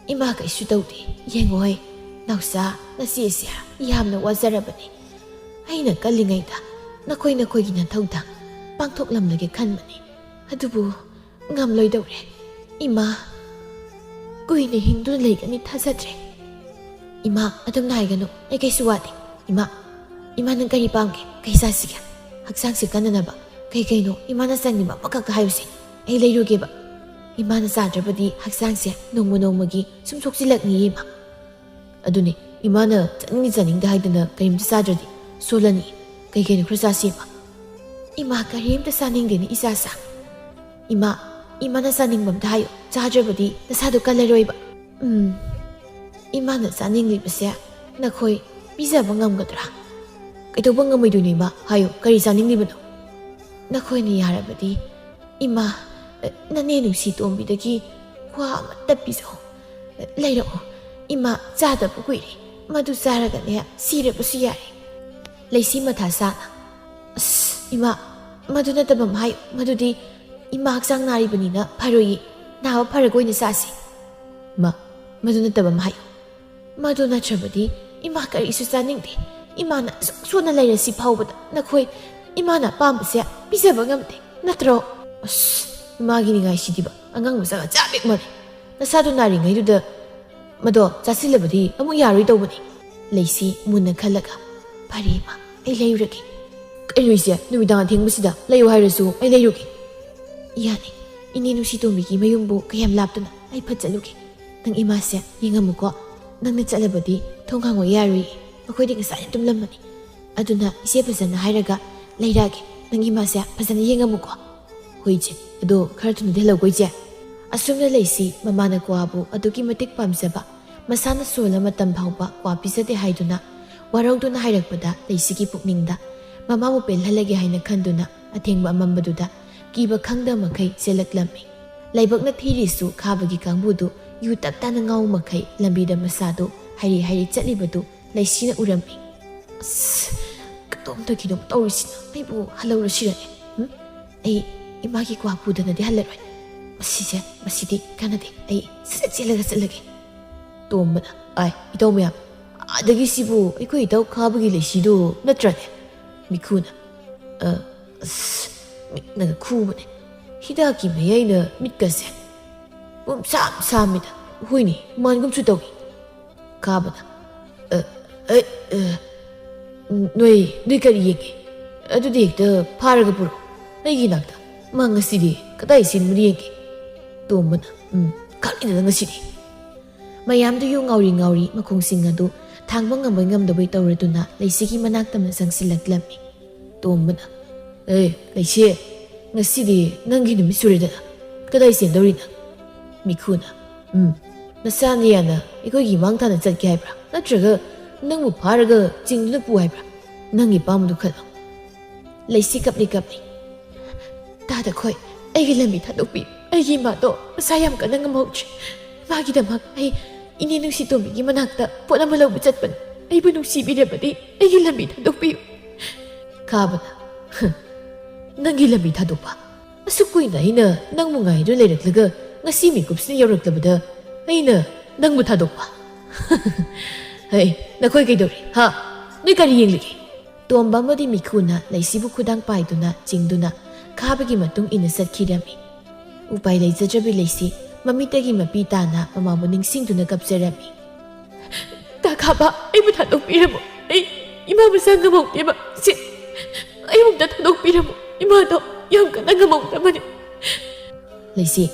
ꯏꯃꯥ ꯀꯩꯁꯨ ꯇꯧꯗꯦ, ꯌꯦꯡꯉꯣꯏ ꯅꯥꯎꯆꯥ ꯅꯆꯦꯁꯦ ꯌꯥꯝꯅ ꯋꯥꯖꯔꯕꯅꯤ꯫ ꯑꯩꯅ ꯀꯜꯂꯤꯉꯩꯗ ꯅꯈꯣꯏꯒꯤ ꯅꯊꯧꯗꯥꯡ ꯄꯥꯡꯊꯣꯛꯂꯝꯂꯒꯦ ꯈꯟꯕꯅꯤ, ꯑꯗꯨꯕꯨ ꯉꯝꯂꯣꯏꯗꯧꯔꯦ꯫ ꯏꯃꯥ ꯀꯨꯏꯅ ꯍꯤꯡꯗꯨꯅ ꯂꯩꯒꯅꯤ ꯊꯥꯖꯗ꯭ꯔꯦ꯫ ꯏꯃꯥ ꯑꯗꯨꯝꯅ ꯍꯥꯏꯒꯅꯨ, ꯑꯩ ꯀꯩꯁꯨ ꯋꯥꯗꯦ꯫ ꯏꯃꯥ ꯅꯪ ꯀꯔꯤ ꯄꯥꯝꯒꯦ? ꯀꯩ ꯆꯥꯁꯤꯒꯦ? ꯍꯛꯆꯥꯡꯁꯦ ꯀꯟꯅꯅꯕ ꯀꯩꯅꯣ ꯏꯃꯥꯅ ꯆꯪꯅꯤꯡꯕ ꯑꯃꯈꯛꯇ ꯍꯥꯏꯌꯨꯁꯦ, ꯑꯩ ꯂꯩꯔꯨꯒꯦꯕ꯫ ꯏꯃꯥꯅ ꯆꯥꯗ꯭ꯔꯕꯗꯤ ꯍꯛꯆꯥꯡꯁꯦ ꯅꯣꯡꯃꯒꯤ ꯁꯨꯝ ꯁꯣꯛꯆꯤꯜꯂꯛꯅꯤꯌꯦ ꯏꯃꯥ꯫ ꯑꯗꯨꯅꯤ ꯏꯃꯥꯅ ꯆꯥꯅꯤꯡꯗꯦ ꯍꯥꯏꯗꯅ ꯀꯔꯤꯝꯇ ꯆꯥꯗ꯭ꯔꯗꯤ ꯁꯣꯜꯂꯅꯤ꯫ ꯀꯩꯅꯣ ꯈꯔ ꯆꯥꯁꯤ ꯏꯃꯥ꯫ ꯏꯃꯥ ꯀꯔꯤꯝꯇ ꯆꯥꯅꯤꯡꯗꯦꯅꯤ ꯏꯆꯥ꯫ ꯏꯃꯥꯅ ꯆꯥꯅꯤꯡꯕ ꯑꯝꯇ ꯍꯥꯏꯌꯨ, ꯆꯥꯗ꯭ꯔꯕꯗꯤ ꯅꯁꯥꯗꯣ ꯀꯜꯂꯔꯣꯏꯕ꯫ ꯏꯃꯥꯅ ꯆꯥꯅꯤꯡꯂꯤꯕꯁꯦ ꯅꯈꯣꯏ ꯄꯤꯖꯕ ꯉꯝꯒꯗ꯭ꯔꯥ? ꯀꯩꯗꯧꯕ ꯉꯝꯃꯣꯏꯗꯣꯏꯅꯣ ꯏꯃꯥ, ꯍꯥꯏꯌꯨ ꯀꯔꯤ ꯆꯥꯅꯤꯡꯂꯤꯕꯅꯣ? ꯅꯈꯣꯏꯅ ꯌꯥꯔꯕꯗꯤ ꯏꯃꯥ ꯅꯅꯦ ꯅꯨꯡꯁꯤ ꯇꯣꯝꯕꯤꯗꯒꯤ ꯋꯥ ꯑꯃꯠꯇ ꯄꯤꯖꯧ, ꯂꯩꯔꯛꯑꯣ꯫ ꯏꯃꯥ ꯆꯥꯗꯕ ꯀꯨꯏꯔꯦ, ꯃꯗꯨ ꯆꯥꯔꯒꯅꯦ ꯁꯤꯔꯕꯁꯨ ꯌꯥꯔꯦ꯫ ꯂꯩꯁꯤ ꯃꯊꯥ ꯁꯥꯅ ꯏꯃꯥ ꯃꯗꯨ ꯅꯠꯇꯕ ꯑꯃ ꯍꯥꯏꯌꯨ ꯃꯗꯨꯗꯤ ꯏꯃꯥ ꯍꯛꯆꯥꯡ ꯅꯥꯔꯤꯕꯅꯤꯅ ꯐꯔꯣꯏꯌꯦ ꯅꯥꯕ ꯐꯔꯒ ꯑꯣꯏꯅ ꯆꯥꯁꯤ ꯃꯗꯨ ꯅꯠꯇꯕ ꯑꯃ ꯍꯥꯏꯌꯨ ꯃꯗꯨ ꯅꯠꯇ꯭ꯔꯕꯗꯤ ꯏꯃꯥ ꯀꯔꯤꯁꯨ ꯆꯥꯅꯤꯡꯗꯦ ꯏꯃꯥꯅ ꯑꯁꯨꯛ ꯁꯣꯟꯅ ꯂꯩꯔꯁꯤ ꯐꯥꯎꯕꯗ ꯅꯈꯣꯏ ꯏꯃꯥꯅ ꯑꯄꯥꯝꯕꯁꯦ ꯄꯤꯖꯕ ꯉꯝꯗꯦ ꯅꯠꯇ꯭ꯔꯣ ꯑꯁ ꯏꯃꯥꯒꯤ ꯅꯤꯡꯉꯥꯏꯁꯤꯗꯤꯕ ꯑꯉꯥꯡ ꯃꯆꯥꯒ ꯆꯥꯕꯦꯛ ꯃꯥꯟꯅꯩ ꯅꯁꯥꯗꯣ ꯅꯥꯔꯤꯉꯩꯗꯨꯗ ꯃꯗꯣ ꯆꯥꯁꯤꯜꯂꯕꯗꯤ ꯑꯃꯨꯛ ꯌꯥꯔꯣꯏ ꯇꯧꯕꯅꯤ ꯂꯩꯁꯤ ꯃꯨꯟꯅ ꯈꯜꯂꯒ ꯐꯔꯦ ꯏꯃꯥ ꯑꯩ ꯂꯩꯔꯨꯔꯒꯦ ꯀꯩꯅꯣ ꯏꯆꯦ ꯅꯨꯃꯤꯗꯥꯡ ꯑꯊꯦꯡꯕꯁꯤꯗ ꯂꯩꯌꯨ ꯍꯥꯏꯔꯁꯨ ꯑꯩ ꯂꯩꯔꯨꯒꯦ ꯌꯥꯅꯤ ꯏꯅꯦ ꯅꯨꯡꯁꯤꯇꯣꯝꯕꯤꯒꯤ ꯃꯌꯨꯝꯕꯨ ꯀꯌꯥꯝ ꯂꯥꯞꯇꯨꯅ ꯑꯩ ꯐꯠ ꯆꯠꯂꯨꯒꯦ ꯅꯪ ꯏꯃꯥꯁꯦ ꯌꯦꯡꯉꯝꯃꯨꯀꯣ ꯅꯪꯅ ꯆꯠꯂꯕꯗꯤ ꯊꯣꯡ ꯍꯥꯡꯉꯣ ꯌꯥꯔꯣꯏꯌꯦ ꯑꯩꯈꯣꯏꯗꯤ ꯉꯁꯥꯏꯅ ꯇꯨꯝꯂꯝꯃꯅꯤ ꯑꯗꯨꯅ ꯏꯆꯦ ꯐꯖꯅ ꯍꯥꯏꯔꯒ ꯂꯩꯔꯛꯑꯒꯦ ꯅꯪ ꯏꯃꯥꯁꯦ ꯐꯖꯅ ꯌꯦꯡꯉꯝꯃꯨꯀꯣ ꯍꯣꯏ ꯏꯆꯦ ꯑꯗꯣ ꯈꯔ ꯊꯨꯅꯗꯤ ꯍꯜꯂꯛꯎꯀꯣ ꯏꯆꯦ ꯑꯁꯨꯝꯅ ꯂꯩꯁꯤ ꯃꯃꯥꯅ ꯀ꯭ꯋꯥꯕꯨ ꯑꯗꯨꯛꯀꯤ ꯃꯇꯤꯛ ꯄꯥꯝꯖꯕ ꯃꯁꯥꯅ ꯁꯣꯜꯂ ꯃꯇꯝ ꯐꯥꯎꯕ ꯀ꯭ꯋꯥ ꯄꯤꯖꯗꯦ ꯍꯥꯏꯗꯨꯅ ꯋꯥꯔꯧꯗꯨꯅ ꯍꯥꯏꯔꯛꯄꯗ ꯂꯩꯁꯤꯒꯤ ꯄꯨꯛꯅꯤꯡꯗ ꯃꯃꯥꯕꯨ ꯄꯦꯜꯍꯜꯂꯒꯦ ꯍꯥꯏꯅ ꯈꯟꯗꯨꯅ ꯑꯊꯦꯡꯕ ꯑꯃꯝꯕꯗꯨꯗ ꯀꯤꯕ ꯈꯪꯗ ꯃꯈꯩ ꯆꯦꯜꯂꯛꯂꯝꯃꯤ ꯂꯥꯏꯕꯛꯅ ꯊꯤꯔꯤꯁꯨ ꯈꯥꯕꯒꯤ ꯀꯥꯡꯕꯨꯗꯨ ꯌꯨ ꯇꯞ ꯇꯥꯅ ꯉꯥꯎ ꯃꯈꯩ ꯂꯝꯕꯤꯗ ꯃꯁꯥꯗꯨ ꯍꯩꯔꯤ ꯍꯩꯔꯤ ꯆꯠꯂꯤꯕꯗꯨ ꯂꯩꯁꯤꯅ ꯎꯔꯝꯃꯤ ꯑꯁ ꯀꯗꯣꯝꯗꯒꯤꯅꯣ ꯇꯧꯔꯤꯁꯤꯅ ꯑꯩꯕꯨ ꯍꯜꯂꯧꯔꯁꯤꯔꯅꯦ ꯑꯩ ꯏꯃꯥꯒꯤ ꯀ꯭ꯋꯥ ꯄꯨꯗꯅꯗꯤ ꯍꯜꯂꯔꯣꯏ ꯃꯁꯤꯗꯤ ꯀꯥꯟꯅꯗꯦ ꯑꯩ ꯁꯠ ꯆꯦꯜꯂꯒ ꯆꯠꯂꯒꯦ ꯇꯣꯝꯕꯅ ꯏꯇꯧ ꯃꯌꯥꯝ ꯑꯗꯒꯤ ꯁꯤꯕꯨ ꯑꯩꯈꯣꯏ ꯏꯇꯧ ꯈꯥꯕꯒꯤ ꯂꯩꯁꯤꯗꯨ ꯅꯠꯇ꯭ꯔꯅꯦ ꯃꯤꯈꯨꯅ ꯑꯁ ꯃꯤꯠꯅꯒ ꯈꯨꯕꯅꯦ ꯍꯤꯗꯥꯛꯀꯤ ꯃꯌꯥꯏꯅ ꯃꯤꯠꯀꯁꯦ ꯄꯨꯝꯁꯥꯝ ꯁꯥꯝꯃꯤꯗ ꯍꯣꯏꯅꯦ ꯃꯥꯟꯒꯨꯝꯁꯨ ꯇꯧꯏ ꯈꯥꯕꯅ ꯅꯣꯏ ꯀꯔꯤ ꯌꯦꯡꯒꯦ ꯑꯗꯨꯗꯤ ꯍꯦꯛꯇ ꯐꯥꯔꯒ ꯄꯨꯔꯛꯑꯣ ꯑꯩꯒꯤ ꯅꯥꯛꯇ ꯃꯥ ꯉꯁꯤꯗꯤ ꯀꯗꯥꯏ ꯁꯤꯟꯕꯅ ꯌꯦꯡꯒꯦ ꯇꯣꯝꯕꯅ ꯈꯪꯉꯤꯗꯅ ꯉꯁꯤꯗꯤ ꯃꯌꯥꯝꯗꯨ ꯌꯨ ꯉꯥꯎꯔꯤ ꯃꯈꯣꯡꯁꯤꯡ ꯑꯗꯨ ꯊꯥꯡꯕ ꯉꯝꯕꯣꯏ ꯉꯝꯗꯕꯣꯏ ꯇꯧꯔꯗꯨꯅ ꯂꯩꯁꯤꯒꯤ ꯃꯅꯥꯛꯇꯝꯅ ꯆꯪꯁꯤꯜꯂꯛꯂꯝꯃꯤ ꯇꯣꯝꯕꯅ ꯂꯩꯁꯤ ꯉꯁꯤꯗꯤ ꯅꯪꯒꯤ ꯅꯨꯃꯤꯠ ꯁꯨꯔꯦꯗꯅ ꯀꯗꯥꯏ ꯆꯦꯟꯗꯧꯔꯤꯅ ꯃꯤꯈꯨꯅ ꯅꯁꯥꯅ ꯌꯥꯅ ꯑꯩꯈꯣꯏꯒꯤ ꯃꯥꯡ ꯊꯥꯅ ꯆꯠꯀꯦ ꯍꯥꯏꯕ꯭ꯔꯥ ꯅꯠꯇ꯭ꯔꯒ ꯅꯪꯕꯨ ꯐꯥꯔꯒ ꯆꯤꯡꯗꯨꯅ ꯄꯨ ꯍꯥꯏꯕ꯭ꯔꯥ ꯅꯪꯒꯤ ꯄꯥꯝꯕꯗꯨ ꯈꯜꯂꯣ ꯂꯩꯁꯤ ꯀꯞꯂꯤ ꯇꯥꯗ ꯈꯣꯏ ꯑꯩꯒꯤ ꯂꯝꯕꯤ ꯊꯥꯗꯣꯛꯄꯤꯌꯨ ꯑꯩꯒꯤ ꯏꯃꯥꯗꯣ ꯃꯁꯥ ꯌꯥꯝ ꯀꯟꯅ ꯉꯝꯍꯧꯗ꯭ꯔꯦ ꯃꯥꯒꯤꯗꯃꯛ ꯑꯩ ꯏꯅꯦ ꯅꯨꯡꯁꯤꯇꯣꯝꯕꯤꯒꯤ ꯃꯅꯥꯛꯇ ꯄꯣꯠ ꯑꯃ ꯂꯧꯕ ꯆꯠꯄꯅꯤ ꯑꯩꯕꯨ ꯅꯨꯡꯁꯤꯕꯤꯔꯕꯗꯤ ꯑꯩꯒꯤ ꯂꯝꯕꯤ ꯊꯥꯗꯣꯛꯄꯤꯌꯨ ꯈꯥꯕꯅ ꯅꯪꯒꯤ ꯂꯝꯕꯤ ꯊꯥꯗꯣꯛꯄ ꯑꯁꯨꯛ ꯀꯨꯏꯅ ꯑꯩꯅ ꯅꯪꯕꯨ ꯉꯥꯏꯗꯨꯅ ꯂꯩꯔꯛꯂꯒ ꯉꯁꯤ ꯃꯤꯀꯨꯞꯁꯤꯅ ꯌꯧꯔꯛꯂꯕꯗ ꯑꯩꯅ ꯅꯪꯕꯨ ꯊꯥꯗꯣꯛꯄ ꯅꯈꯣꯏ ꯀꯩꯗꯧꯔꯤ ꯅꯣꯏ ꯀꯔꯤ ꯌꯦꯡꯂꯤꯒꯦ ꯇꯣꯝꯕ ꯑꯃꯗꯤ ꯃꯤꯈꯨꯅ ꯂꯩꯁꯤꯕꯨ ꯈꯨꯗꯥꯡ ꯄꯥꯏꯗꯨꯅ ꯆꯤꯡꯗꯨꯅ ꯈꯥꯕꯒꯤ ꯃꯇꯨꯡ ꯏꯟꯅ ꯆꯠꯈꯤꯔꯝꯃꯤ ꯎꯄꯥꯏ ꯂꯩꯖꯗ꯭ꯔꯕꯤ ꯂꯩꯁꯤ ꯃꯃꯤꯠꯇꯒꯤ ꯃꯄꯤ ꯇꯥꯅ ꯃꯃꯥꯕꯨ ꯅꯤꯡꯁꯤꯡꯗꯨꯅ ꯀꯞꯆꯔꯝꯃꯤ ꯇꯥ ꯈꯥꯕ ꯑꯩꯕꯨ ꯊꯥꯗꯣꯛꯄꯤꯔꯝꯃꯣ ꯑꯩ ꯏꯃꯥ ꯃꯁꯥ ꯉꯝꯍꯧꯗꯦꯕ ꯑꯩꯕꯨ ꯊꯥꯗꯣꯛꯄꯤꯔꯝꯃꯣ ꯏꯃꯥꯗꯣ ꯌꯥꯝ ꯀꯟꯅ ꯉꯝꯍꯧꯗꯕꯅꯤ ꯂꯩꯁꯤ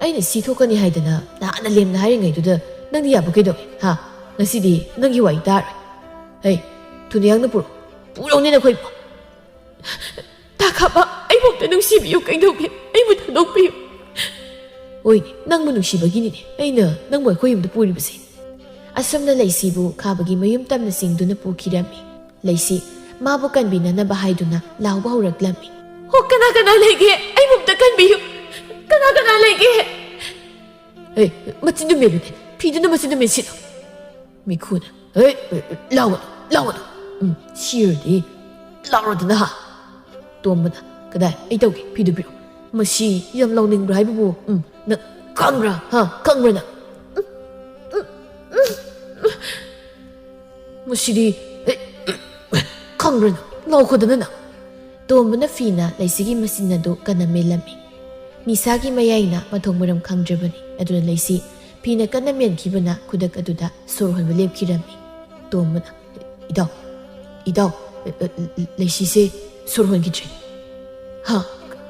ꯑꯩꯅ ꯁꯤ ꯊꯣꯛꯀꯅꯤ ꯍꯥꯏꯗꯅ ꯅꯍꯥꯟꯅ ꯂꯦꯝꯅ ꯍꯥꯏꯔꯤꯉꯩꯗꯨꯗ ꯅꯪꯗꯤ ꯌꯥꯕ ꯀꯩꯗꯧꯏ ꯉꯁꯤꯗꯤ ꯅꯪꯒꯤ ꯋꯥꯔꯤ ꯇꯥꯔꯣꯏ ꯊꯨꯅ ꯌꯥꯡꯅ ꯄꯨꯔꯛꯎꯅꯦ ꯅꯈꯣꯏꯕꯨ ꯇꯥ ꯈꯥꯕ ꯑꯩꯕꯨ ꯑꯝꯇ ꯅꯨꯡꯁꯤꯕꯤꯌꯨ ꯀꯩꯗꯧꯒꯦ ꯑꯩꯕꯨ ꯊꯥꯗꯣꯛꯄꯤꯌꯨ ꯍꯣꯏꯅꯦ ꯅꯪꯕꯨ ꯅꯨꯡꯁꯤꯕꯒꯤꯅꯤꯅꯦ ꯑꯩꯅ ꯅꯪꯕꯨ ꯑꯩꯈꯣꯏ ꯌꯨꯝꯗ ꯄꯨꯔꯤꯕꯁꯦ ꯑꯁꯨꯝꯅ ꯂꯩꯁꯤꯕꯨ ꯈꯥꯕꯒꯤ ꯃꯌꯨꯝ ꯇꯝꯅ ꯆꯤꯡꯗꯨꯅ ꯄꯨꯈꯤꯔꯝꯃꯤ ꯂꯩꯁꯤ ꯃꯥꯕꯨ ꯀꯟꯕꯤꯅꯅꯕ ꯍꯥꯏꯗꯨꯅ ꯂꯥꯎꯕ ꯍꯧꯔꯛꯂꯝꯃꯤ ꯀꯅꯥ ꯂꯩꯒꯦ ꯑꯩꯕꯨ ꯑꯝꯇ ꯀꯟꯕꯤꯌꯨ ꯀꯅꯥ ꯂꯩꯒꯦ ꯃꯆꯤꯟꯗꯨ ꯃꯦꯜꯂꯨꯅꯦ ꯐꯤꯗꯨꯅ ꯃꯆꯤꯟꯗꯨ ꯃꯦꯟꯁꯤꯜꯂꯣ ꯃꯤꯈꯨꯅ ꯂꯥꯎꯒꯅꯨ ꯁꯤꯔꯗꯤ ꯂꯥꯎꯔꯗꯅ ꯇꯣꯝꯕꯅ ꯀꯗꯥꯏ ꯑꯩ ꯇꯧꯒꯦ ꯐꯤꯗꯨ ꯄꯤꯔꯣ ꯃꯁꯤ ꯌꯥꯝ ꯂꯥꯎꯅꯤꯡꯕ꯭ꯔꯥ ꯍꯥꯏꯕꯕꯨ ꯅꯪ ꯈꯪꯕ꯭ꯔꯥ ꯈꯪꯕ꯭ꯔꯥ ꯅꯪ ꯃꯁꯤꯗꯤ ꯈꯪꯕ꯭ꯔꯥ ꯅꯪ ꯂꯥꯎꯈꯣꯗꯅ ꯅꯪ ꯇꯣꯝꯕꯅ ꯐꯤꯅ ꯂꯩꯁꯤꯒꯤ ꯃꯆꯤꯟ ꯑꯗꯨ ꯀꯟꯅ ꯃꯦꯜꯂꯝꯃꯤ ꯅꯤꯁꯥꯒꯤ ꯃꯌꯥꯏꯅ ꯃꯊꯣꯡ ꯃꯔꯝ ꯈꯪꯗ꯭ꯔꯕꯅꯤ ꯑꯗꯨꯅ ꯂꯩꯁꯤ ꯐꯤꯅ ꯀꯟꯅ ꯃꯦꯟꯈꯤꯕꯅ ꯈꯨꯗꯛ ꯑꯗꯨꯗ ꯁꯣꯔ ꯍꯣꯟꯕ ꯂꯦꯞꯈꯤꯔꯝꯃꯤ ꯇꯣꯝꯕꯅ ꯏꯗꯥꯎ ꯂꯩꯁꯤꯁꯦ ꯁꯣꯔ ꯍꯣꯟꯈꯤꯗ꯭ꯔꯦ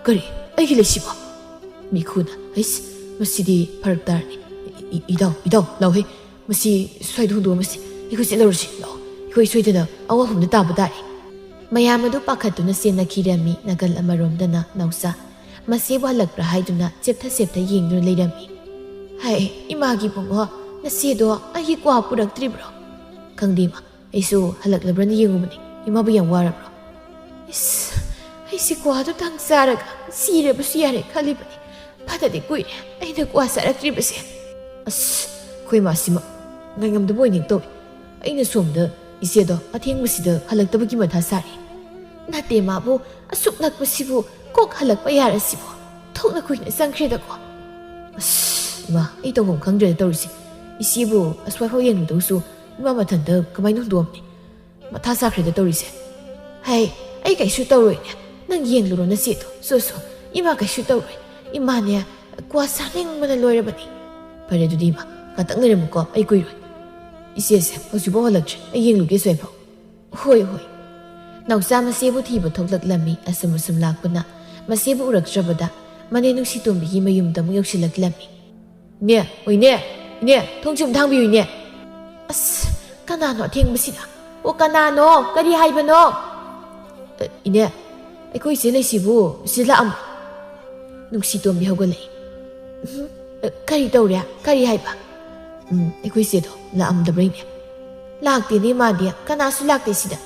ꯀꯔꯤ ꯑꯩꯒꯤ ꯂꯩꯁꯤꯕꯣ ꯃꯤꯈꯨꯅ ꯃꯁꯤꯗꯤ ꯐꯔꯛ ꯇꯥꯔꯅꯤ ꯏꯗꯥꯎ ꯂꯥꯎꯍꯦ ꯃꯁꯤ ꯁ꯭ꯋꯥꯏꯗ ꯍꯨꯟꯗꯣꯛꯑꯃꯁꯤ ꯑꯩꯈꯣꯏ ꯆꯠꯂꯧꯔꯁꯤ ꯂꯥꯛꯑꯣ ꯑꯩꯈꯣꯏ ꯁꯣꯏꯗꯅ ꯑꯋꯥꯐꯝꯗ ꯇꯥꯕ ꯇꯥꯔꯦ ꯃꯌꯥꯝ ꯑꯗꯨ ꯄꯥꯈꯠꯇꯨꯅ ꯆꯦꯟꯅꯈꯤꯔꯝꯃꯤ ꯅꯥꯀꯜ ꯑꯃꯔꯣꯝꯗꯅ ꯅꯥꯎꯆꯥ ꯃꯁꯤꯕꯨ ꯍꯜꯂꯛꯄ꯭ꯔꯥ ꯍꯥꯏꯗꯨꯅ ꯆꯦꯞꯊ ꯌꯦꯡꯗꯨꯅ ꯂꯩꯔꯝꯃꯤ ꯏꯃꯥꯒꯤ ꯕꯨꯡꯉꯣ ꯅꯆꯦꯗꯣ ꯑꯩꯒꯤ ꯀ꯭ꯋꯥ ꯄꯨꯔꯛꯇ꯭ꯔꯤꯕ꯭ꯔꯣ ꯈꯪꯗꯦ ꯏꯃꯥ ꯑꯩꯁꯨ ꯍꯜꯂꯛꯂꯕ꯭ꯔꯅ ꯌꯦꯡꯉꯨꯕꯅꯤ ꯏꯃꯥꯕꯨ ꯌꯥꯝ ꯋꯥꯔꯕ꯭ꯔꯣ ꯑꯩꯁꯤ ꯀ꯭ꯋꯥꯗꯨꯇꯪ ꯆꯥꯔꯒ ꯁꯤꯔꯕꯁꯨ ꯌꯥꯔꯦ ꯈꯜꯂꯤꯕꯅꯤ ꯐꯗꯗꯤ ꯀꯨꯏꯔꯦ ꯑꯩꯅ ꯀ꯭ꯋꯥ ꯆꯥꯔꯛꯇ꯭ꯔꯤꯕꯁꯦ ꯑꯩꯈꯣꯏ ꯃꯥꯁꯤꯃꯛ ꯉꯥꯏꯉꯝꯗꯕ ꯑꯣꯏꯅ ꯇꯧꯏ ꯑꯩꯅ ꯁꯣꯝꯗ ꯏꯆꯦꯗꯣ ꯑꯊꯦꯡꯕꯁꯤꯗ ꯍꯜꯂꯛꯇꯕꯒꯤ ꯃꯊꯥ ꯁꯥꯔꯤ ꯅꯠꯇꯦ ꯃꯥꯕꯨ ꯑꯁꯨꯛ ꯅꯛꯄꯁꯤꯕꯨ ꯀꯣꯛ ꯍꯜꯂꯛꯄ ꯌꯥꯔꯁꯤꯕꯨ ꯊꯣꯛꯅ ꯀꯨꯏꯅ ꯆꯪꯈ꯭ꯔꯦꯗꯀꯣ ꯑꯁ ꯏꯃꯥ ꯑꯩ ꯇꯧꯐꯝ ꯈꯪꯗ꯭ꯔꯦꯗ ꯇꯧꯔꯤꯁꯦ ꯏꯆꯦꯕꯨ ꯑꯁ꯭ꯋꯥꯏꯐꯥꯎ ꯌꯦꯡꯂꯨꯗꯧꯁꯨ ꯏꯃꯥ ꯃꯊꯟꯇ ꯀꯃꯥꯏꯅ ꯍꯨꯟꯗꯣꯛꯑꯝꯅꯤ ꯃꯊꯥ ꯁꯥꯈ꯭ꯔꯦꯗ ꯇꯧꯔꯤꯁꯦ ꯍꯩ ꯑꯩ ꯀꯩꯁꯨ ꯇꯧꯔꯣꯏꯅꯦ ꯅꯪ ꯌꯦꯡꯂꯨꯔꯣ ꯅꯆꯦꯗꯣ ꯁꯣ ꯏꯃꯥ ꯀꯩꯁꯨ ꯇꯧꯔꯣꯏ ꯏꯃꯥꯅꯦ ꯀ꯭ꯋꯥ ꯆꯥꯅꯤꯡꯕꯅ ꯂꯣꯏꯔꯕꯅꯤ ꯐꯔꯦ ꯑꯗꯨꯗꯤ ꯏꯃꯥ ꯉꯥꯛꯇꯪ ꯂꯩꯔꯝꯃꯨꯀꯣ ꯑꯩ ꯀꯨꯏꯔꯣꯏ ꯏꯆꯦꯁꯦ ꯍꯧꯖꯤꯛꯐꯥꯎ ꯍꯜꯂꯛꯇ꯭ꯔꯤ ꯑꯩ ꯌꯦꯡꯂꯨꯒꯦ ꯁ꯭ꯋꯥꯏꯐꯥꯎ ꯍꯣꯏ ꯅꯥꯎꯆꯥ ꯃꯆꯦꯕꯨ ꯊꯤꯕ ꯊꯣꯛꯂꯛꯂꯝꯃꯤ ꯑꯁꯨꯝ ꯂꯥꯛꯄꯅ ꯃꯆꯦꯕꯨ ꯎꯔꯛꯇ꯭ꯔꯕꯗ ꯃꯅꯦ ꯅꯨꯡꯁꯤꯇꯣꯝꯕꯤꯒꯤ ꯃꯌꯨꯝꯗ ꯑꯃꯨꯛ ꯌꯧꯁꯤꯜꯂꯛꯂꯝꯃꯤ ꯏꯅꯦ ꯏꯅꯦ ꯏꯅꯦ ꯊꯣꯡ ꯆꯨꯝ ꯊꯥꯡꯕꯤꯌꯨ ꯏꯅꯦ ꯑꯁ ꯀꯅꯥꯅꯣ ꯑꯊꯦꯡꯕꯁꯤꯗ ꯑꯣ ꯀꯅꯥꯅꯣ ꯀꯔꯤ ꯍꯥꯏꯕꯅꯣ ꯏꯅꯦ ꯑꯩꯈꯣꯏ ꯏꯆꯦ ꯂꯩꯁꯤꯕꯨ ꯁꯤꯗ ꯂꯥꯛꯑꯝꯃꯣ ꯅꯨꯡꯁꯤꯇꯣꯝꯕꯤ ꯍꯧꯒꯠꯂꯛꯏ ꯀꯔꯤ ꯇꯧꯔꯦ ꯀꯔꯤ ꯍꯥꯏꯕ ꯑꯩꯈꯣꯏ ꯏꯆꯦꯗꯣ ꯂꯥꯛꯑꯝꯗꯕ꯭ꯔꯩꯅꯦ ꯂꯥꯛꯇꯦꯅꯦ ꯃꯥꯗꯤ ꯀꯅꯥꯁꯨ ꯂꯥꯛꯇꯦ ꯁꯤꯗ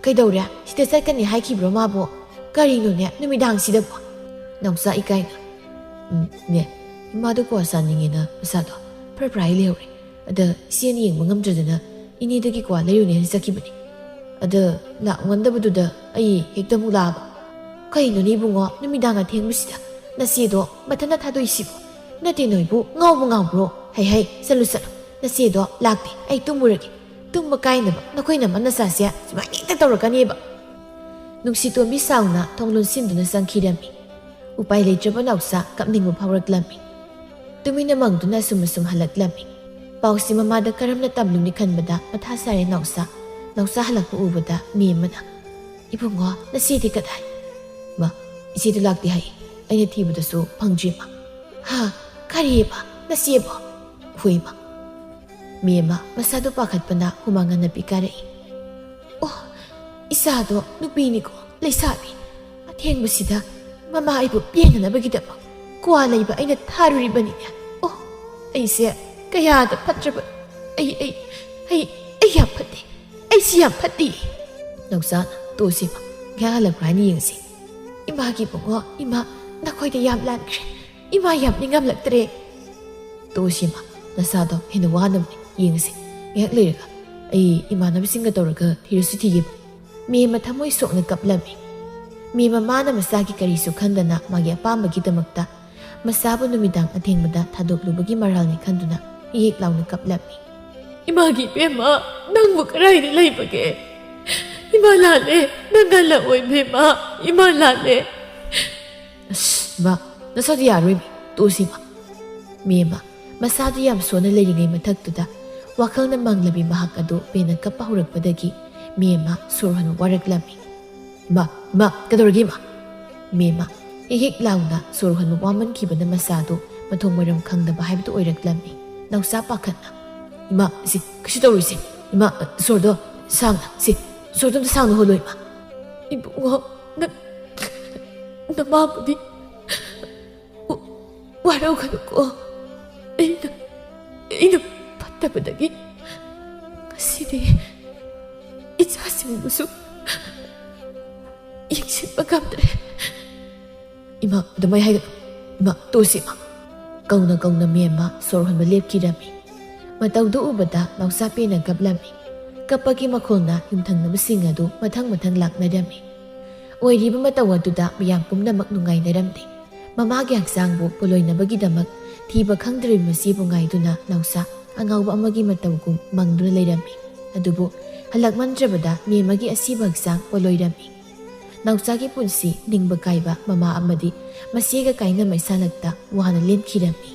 ꯀꯩꯗꯧꯔꯦ ꯁꯤꯗ ꯆꯠꯀꯅꯤ ꯍꯥꯏꯈꯤꯕ꯭ꯔꯣ ꯃꯥꯕꯨ ꯀꯔꯤꯅꯣꯅꯦ ꯅꯨꯃꯤꯗꯥꯡꯁꯤꯗꯕꯨ ꯅꯥꯎꯆꯥ ꯏꯀꯥꯏꯅ ꯅꯦ ꯏꯃꯥꯗꯣ ꯀ꯭ꯋꯥ ꯆꯥꯅꯤꯡꯉꯦꯅ ꯃꯁꯥꯗꯣ ꯐꯔ ꯂꯩꯍꯧꯔꯦ ꯑꯗ ꯏꯆꯦꯅ ꯌꯦꯡꯕ ꯉꯝꯗ꯭ꯔꯗꯅ ꯏꯅꯦꯗꯒꯤ ꯀ꯭ꯋꯥ ꯂꯩꯔꯨꯅꯦꯅ ꯆꯠꯈꯤꯕꯅꯤ ꯑꯗ ꯂꯥꯛꯉꯝꯗꯕꯗꯨꯗ ꯑꯩ ꯍꯦꯛꯇ ꯑꯃꯨꯛ ꯂꯥꯛꯑꯕ ꯀꯩꯅꯣꯅꯦ ꯏꯕꯨꯡꯉꯣ ꯅꯨꯃꯤꯗꯥꯡ ꯑꯊꯦꯡꯕꯁꯤꯗ ꯅꯆꯦꯗꯣ ꯃꯊꯟꯇ ꯊꯥꯗꯣꯛꯏꯁꯤꯕꯨ ꯅꯠꯇꯦ ꯅꯣꯏꯕꯨ ꯉꯥꯎꯕ꯭ꯔꯣ ꯍꯩ ꯆꯠꯂꯨ ꯅꯆꯦꯗꯣ ꯂꯥꯛꯇꯦ ꯑꯩ ꯇꯨꯝꯃꯨꯔꯒꯦ ꯇꯨꯝꯕ ꯀꯥꯏꯅꯕ ꯅꯈꯣꯏꯅ ꯅꯆꯥꯁꯦ ꯁꯨꯃꯥꯏꯅ ꯍꯦꯛꯇ ꯇꯧꯔꯛꯀꯅꯦꯕ ꯅꯨꯡꯁꯤꯇꯣꯝꯕꯤ ꯁꯥꯎꯅ ꯊꯣꯡ ꯂꯣꯟꯁꯤꯟꯗꯨꯅ ꯆꯪꯈꯤꯔꯝꯃꯤ ꯎꯄꯥꯏ ꯂꯩꯇ꯭ꯔꯕ ꯅꯥꯎꯆꯥ ꯀꯞꯅꯤꯡꯕ ꯐꯥꯎꯔꯛꯂꯝꯃꯤ ꯇꯨꯃꯤꯟꯅ ꯃꯪꯗꯨꯅ ꯑꯁꯨꯝ ꯍꯜꯂꯛꯂꯝꯃꯤ ꯄꯥꯎꯁꯤ ꯃꯃꯥꯗ ꯀꯔꯝꯅ ꯇꯝꯂꯨꯅꯤ ꯈꯟꯕꯗ ꯃꯊꯥ ꯁꯥꯔꯦ ꯅꯥꯎꯆꯥ ꯍꯜꯂꯛꯄ ꯎꯕꯗ ꯃꯤ ꯑꯃꯅ ꯏꯕꯨꯡꯉꯣ ꯅꯆꯦꯗꯤ ꯀꯗꯥꯏ ꯃꯥ ꯏꯆꯦꯗꯨ ꯂꯥꯛꯇꯦ ꯍꯥꯏ ꯑꯩꯅ ꯊꯤꯕꯗꯁꯨ ꯐꯪꯗ꯭ꯔꯤ ꯃꯥ ꯍꯥ ꯀꯔꯤꯕ ꯅꯆꯦꯕꯣ ꯍꯣꯏ ꯃꯥ ꯃꯤ ꯑꯃ ꯃꯁꯥꯗꯣ ꯄꯥꯈꯠꯄꯅ ꯍꯨꯃꯥꯡ ꯍꯟꯅꯄꯤ ꯀꯥꯔꯛꯏ ꯑꯣ ꯏꯆꯥꯗꯣ ꯅꯨꯄꯤꯅꯤꯀꯣ ꯂꯩꯁꯥꯕꯤ ꯑꯊꯦꯡꯕꯁꯤꯗ ꯃꯃꯥ ꯑꯩꯕꯨ ꯄꯦꯟꯅꯅꯕꯒꯤꯗꯃꯛ ꯀ꯭ꯋꯥ ꯂꯩꯕ ꯑꯩꯅ ꯊꯥꯔꯨꯔꯤꯕꯅꯤꯅꯦ ꯑꯣ ꯑꯩꯁꯦ ꯀꯌꯥꯗ ꯐꯠꯇ꯭ꯔꯕ ꯑꯩ ꯌꯥꯝ ꯐꯠꯇꯦ ꯑꯩꯁꯤ ꯌꯥꯝ ꯐꯠꯇꯦ ꯅꯥꯎꯆꯥꯅ ꯇꯣꯁꯤꯃ ꯉꯥꯏꯍꯥꯛ ꯍꯜꯂꯛꯄ꯭ꯔꯥ ꯍꯥꯏꯅ ꯌꯦꯡꯁꯤ ꯏꯃꯥꯒꯤ ꯕꯨꯡꯉꯣ ꯏꯃꯥ ꯅꯈꯣꯏꯗ ꯌꯥꯝ ꯂꯥꯟꯈ꯭ꯔꯦ ꯏꯃꯥ ꯌꯥꯝ ꯅꯤꯡꯉꯝꯂꯛꯇ꯭ꯔꯦ ꯇꯣꯁꯤꯃ ꯅꯁꯥꯗꯣ ꯍꯦꯟꯅ ꯋꯥꯅꯕꯅꯤ ꯌꯦꯡꯉꯁꯤ ꯉꯥꯏꯍꯥꯛ ꯂꯩꯔꯒ ꯑꯩ ꯏꯃꯥꯟꯅꯕꯁꯤꯡꯒ ꯇꯧꯔꯒ ꯊꯤꯔꯁꯨ ꯊꯤꯒꯦꯕ ꯃꯤ ꯑꯃ ꯊꯃꯣꯏ ꯁꯣꯛꯅ ꯀꯞꯂꯝꯃꯤ ꯃꯤ ꯃꯃꯥꯅ ꯃꯆꯥꯒꯤ ꯀꯔꯤꯁꯨ ꯈꯟꯗꯅ ꯃꯥꯒꯤ ꯑꯄꯥꯝꯕꯒꯤꯗꯃꯛꯇ ꯃꯆꯥꯕꯨ ꯅꯨꯃꯤꯗꯥꯡ ꯑꯊꯦꯡꯕꯗ ꯊꯥꯗꯣꯛꯂꯨꯕꯒꯤ ꯃꯔꯥꯜꯅꯤ ꯈꯟꯗꯨꯅ ꯏꯍꯦꯛ ꯂꯥꯎꯅ ꯀꯞꯂꯝꯃꯤ ꯏꯃꯥꯒꯤ ꯏꯕꯦꯝꯃ ꯅꯪꯕꯨ ꯀꯔꯥꯏꯗ ꯂꯩꯕꯒꯦ ꯏꯃꯥ ꯂꯥꯜꯂꯦ ꯅꯪ ꯍꯜꯂꯛꯑꯣ ꯏꯕꯦꯝꯃ ꯏꯃꯥ ꯂꯥꯜꯂꯦ ꯑꯁ ꯏꯃꯥ ꯅꯁꯥꯗꯤ ꯌꯥꯔꯣꯏꯃꯤ ꯇꯣꯛꯑꯁꯤꯃ ꯃꯤ ꯑꯃ ꯃꯁꯥꯗꯨ ꯌꯥꯝ ꯁꯣꯟꯅ ꯂꯩꯔꯤꯉꯩ ꯃꯊꯛꯇꯨꯗ ꯋꯥꯈꯜꯅ ꯃꯪꯂꯕꯤ ꯃꯍꯥꯛ ꯑꯗꯨ ꯄꯦꯟꯅ ꯀꯞꯄ ꯍꯧꯔꯛꯄꯗꯒꯤ ꯃꯤ ꯑꯃ ꯁꯣꯔ ꯍꯣꯟꯕ ꯋꯥꯔꯛꯂꯝꯃꯤ ꯏꯃꯥ ꯀꯩꯗꯧꯔꯒꯦ ꯏꯃꯥ ꯃꯤ ꯑꯃ ꯍꯦꯛ ꯂꯥꯎꯅ ꯁꯣꯔ ꯍꯣꯟꯕ ꯋꯥꯃꯟꯈꯤꯕꯅ ꯃꯁꯥꯗꯨ ꯃꯊꯣꯡ ꯃꯔꯝ ꯈꯪꯗꯕ ꯍꯥꯏꯕꯗꯨ ꯑꯣꯏꯔꯛꯂꯝꯃꯤ ꯅꯥꯎꯆꯥ ꯄꯥꯈꯠꯅ ꯏꯃꯥ ꯁꯤ ꯀꯩꯁꯨ ꯇꯧꯔꯣꯏꯁꯤ ꯏꯃꯥ ꯁꯣꯔꯗꯣ ꯁꯥꯡꯅ ꯁꯣꯔꯗꯣ ꯑꯝꯇ ꯁꯥꯡꯅ ꯍꯣꯜꯂꯣ ꯏꯃꯥ ꯏꯕꯨꯡꯉꯣ ꯅꯃꯥꯕꯨꯗꯤ ꯋꯥꯔꯧꯒꯅꯨꯀꯣ ꯑꯩꯅ ꯐꯠꯇꯕꯗꯒꯤ ꯉꯁꯤꯗꯤ ꯏꯆꯥꯁꯤꯡꯕꯨꯁꯨ ꯌꯦꯡꯁꯤꯟꯕ ꯉꯝꯗ꯭ꯔꯦ ꯏꯃꯥ ꯑꯗꯨꯃꯥꯏ ꯍꯥꯏꯒꯅꯨ ꯏꯃꯥ ꯇꯣꯛꯑꯁꯤ ꯏꯃꯥ ꯀꯧꯅ ꯃꯤ ꯑꯃ ꯁꯣꯔ ꯍꯣꯟꯕ ꯂꯦꯞꯈꯤꯔꯝꯃꯤ ꯃꯇꯧꯗꯨ ꯎꯕꯗ ꯅꯥꯎꯆꯥ ꯄꯦꯟꯅ ꯀꯞꯂꯝꯃꯤ ꯀꯞꯄꯒꯤ ꯃꯈꯣꯜꯅ ꯌꯨꯝꯊꯪꯅꯕꯁꯤꯡ ꯑꯗꯨ ꯃꯊꯪ ꯂꯥꯛꯅꯔꯝꯃꯤ ꯑꯣꯏꯔꯤꯕ ꯃꯇꯧ ꯑꯗꯨꯗ ꯃꯤꯌꯥꯝ ꯄꯨꯝꯅꯃꯛ ꯅꯨꯡꯉꯥꯏꯅꯔꯝꯗꯦ ꯃꯃꯥꯒꯤ ꯍꯛꯆꯥꯡꯕꯨ ꯄꯣꯂꯣꯏꯅꯕꯒꯤꯗꯃꯛ ꯊꯤꯕ ꯈꯪꯗ꯭ꯔꯤꯕ ꯃꯆꯦꯕꯨ ꯉꯥꯏꯗꯨꯅ ꯅꯥꯎꯆꯥ ꯑꯉꯥꯎꯕ ꯑꯃꯒꯤ ꯃꯇꯧꯒꯨꯝ ꯃꯪꯗꯨꯅ ꯂꯩꯔꯝꯃꯤ ꯑꯗꯨꯕꯨ ꯍꯜꯂꯛꯃꯟꯗ꯭ꯔꯕꯗ ꯃꯤ ꯑꯃꯒꯤ ꯑꯁꯤꯕ ꯍꯛꯆꯥꯡ ꯄꯣꯂꯣꯏꯔꯝꯃꯤ ꯅꯥꯎꯆꯥꯒꯤ ꯄꯨꯟꯁꯤ ꯅꯤꯡꯕ ꯀꯥꯏꯕ ꯃꯃꯥ ꯑꯃꯗꯤ ꯃꯆꯦꯒ ꯀꯥꯏꯅ ꯃꯩꯁꯥꯂꯛꯇ ꯋꯥꯅ ꯂꯦꯟꯈꯤꯔꯝꯃꯤ